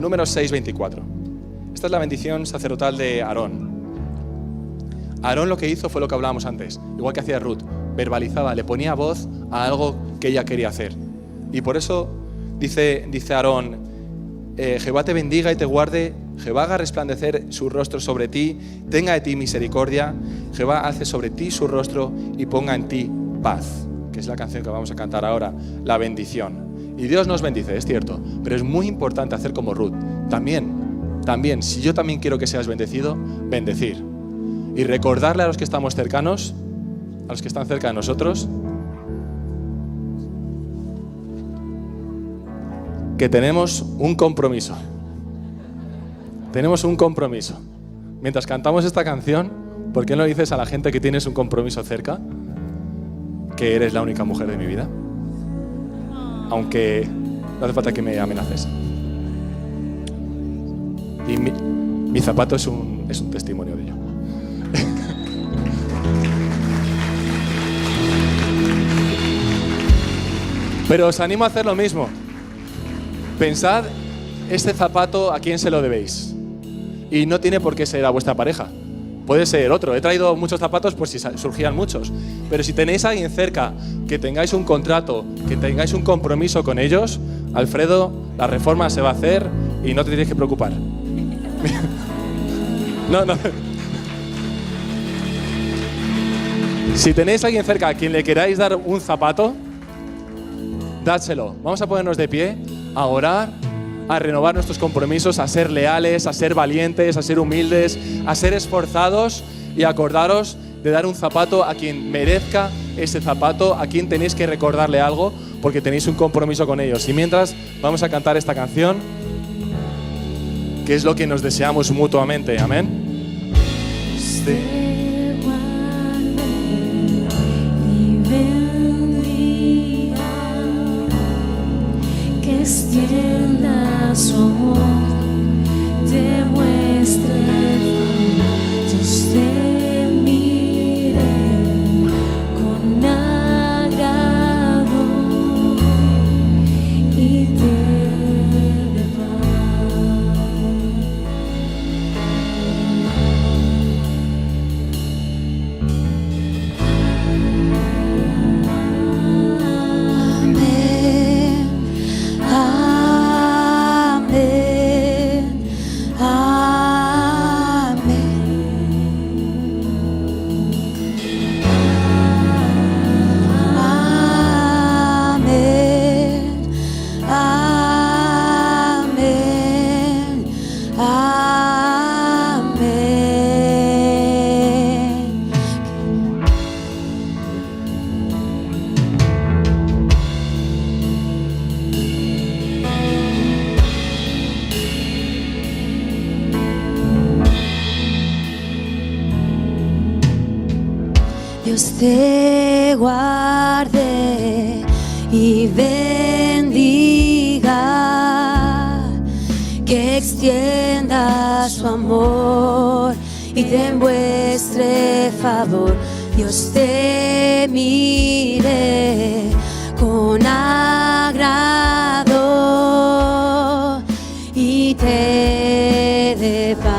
Números 6:24. Esta es la bendición sacerdotal de Aarón. Aarón lo que hizo fue lo que hablábamos antes, igual que hacía Ruth, verbalizaba, le ponía voz a algo que ella quería hacer. Y por eso dice Aarón, Jehová te bendiga y te guarde, Jehová haga resplandecer su rostro sobre ti, tenga de ti misericordia, Jehová alce sobre ti su rostro y ponga en ti paz, que es la canción que vamos a cantar ahora, la bendición. Y Dios nos bendice, es cierto, pero es muy importante hacer como Ruth. También, si yo también quiero que seas bendecido, bendecir. Y recordarle a los que estamos cercanos, a los que están cerca de nosotros, que tenemos un compromiso. Tenemos un compromiso. Mientras cantamos esta canción, ¿por qué no dices a la gente que tienes un compromiso cerca que eres la única mujer de mi vida? Aunque no hace falta que me amenaces. Y mi zapato es un testimonio de ello. Pero os animo a hacer lo mismo. Pensad este zapato a quién se lo debéis. Y no tiene por qué ser a vuestra pareja. Puede ser otro. He traído muchos zapatos por si surgían muchos. Pero si tenéis a alguien cerca, que tengáis un contrato, que tengáis un compromiso con ellos, Alfredo, la reforma se va a hacer y no te tienes que preocupar. No. Si tenéis a alguien cerca a quien le queráis dar un zapato, dádselo. Vamos a ponernos de pie, a orar, a renovar nuestros compromisos, a ser leales, a ser valientes, a ser humildes, a ser esforzados y acordaros de dar un zapato a quien merezca ese zapato, a quien tenéis que recordarle algo porque tenéis un compromiso con ellos. Y mientras vamos a cantar esta canción, que es lo que nos deseamos mutuamente. Amén. Extienda su amor, te muestre Dios te mire con agrado y te dé paz. Dios te guarde y bendiga, que extienda su amor y te muestre favor. Dios te mire con agrado y te dé paz.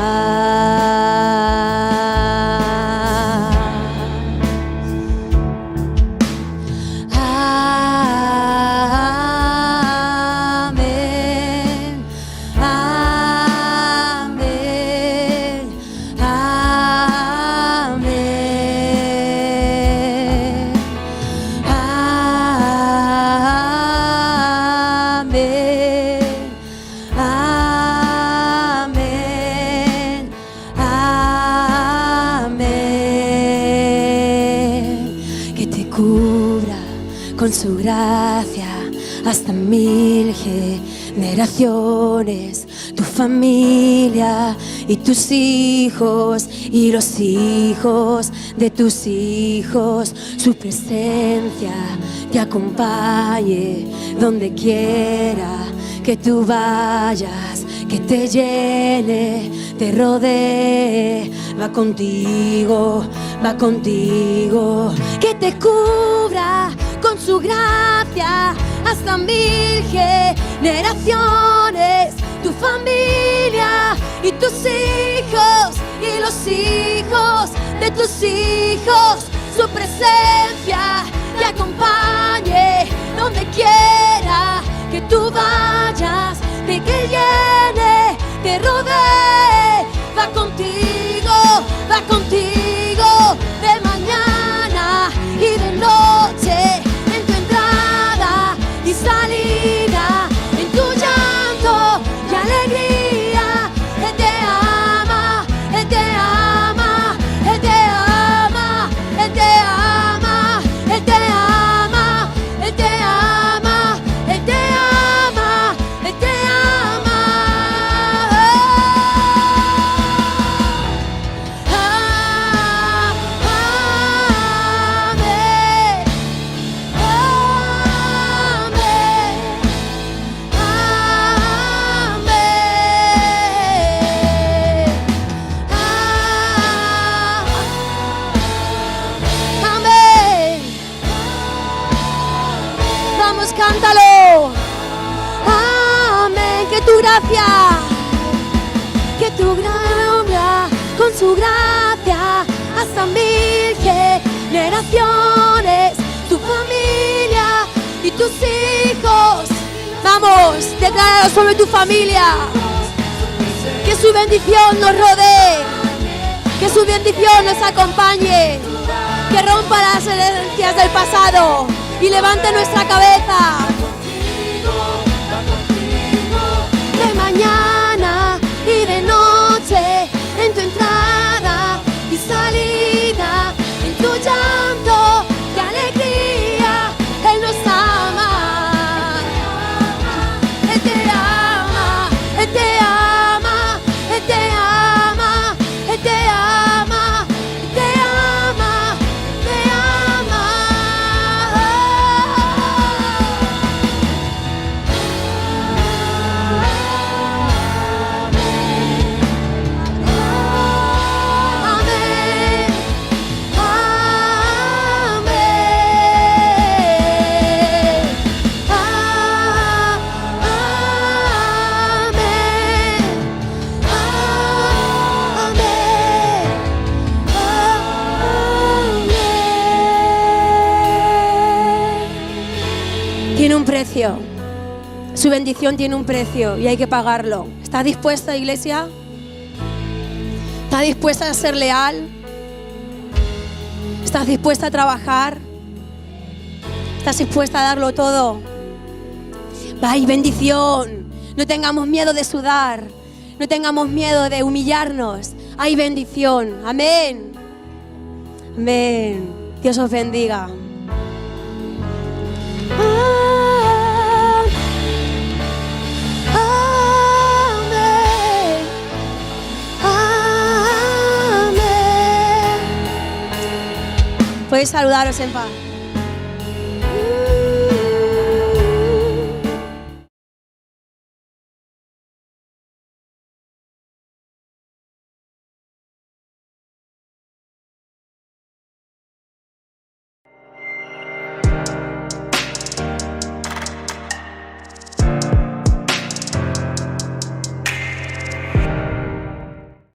Con su gracia hasta 1000 generaciones, tu familia y tus hijos y los hijos de tus hijos, su presencia te acompañe donde quiera que tú vayas, que te llene, te rodee, va contigo, que te cubra con su gracia hasta 1000 generaciones, tu familia y tus hijos y los hijos de tus hijos, su presencia te acompañe donde quiera que tú vayas, de que llene, te rodee, va contigo de mañana y de noche, en tu entrada y salida, en tu llanto y alegría. Él te ama, Él te ama, Él te ama, Él te ama, Él te ama, Él te ama, Él te ama, Él te ama. Vamos, cántalo. Amén. Que tu gracia, con su gracia, hasta 1000 generaciones, tu familia y tus hijos. Vamos, decláralo sobre tu familia. Que su bendición nos rodee, que su bendición nos acompañe, que rompa las herencias del pasado y levante nuestra cabeza. De mañana y de noche, en tu entrada y salida, en tu llanto y alegría, Él nos ama. Él te ama, Él te ama, Él te ama, Él te ama, Él te ama, te ama. Amén, tiene un precio. Su bendición tiene un precio y hay que pagarlo. ¿Estás dispuesta, iglesia? ¿Estás dispuesta a ser leal? ¿Estás dispuesta a trabajar? ¿Estás dispuesta a darlo todo? ¡Hay bendición! No tengamos miedo de sudar. No tengamos miedo de humillarnos. Hay bendición. Amén. Amén. Dios os bendiga. Amén. Amén. Podéis saludaros en paz.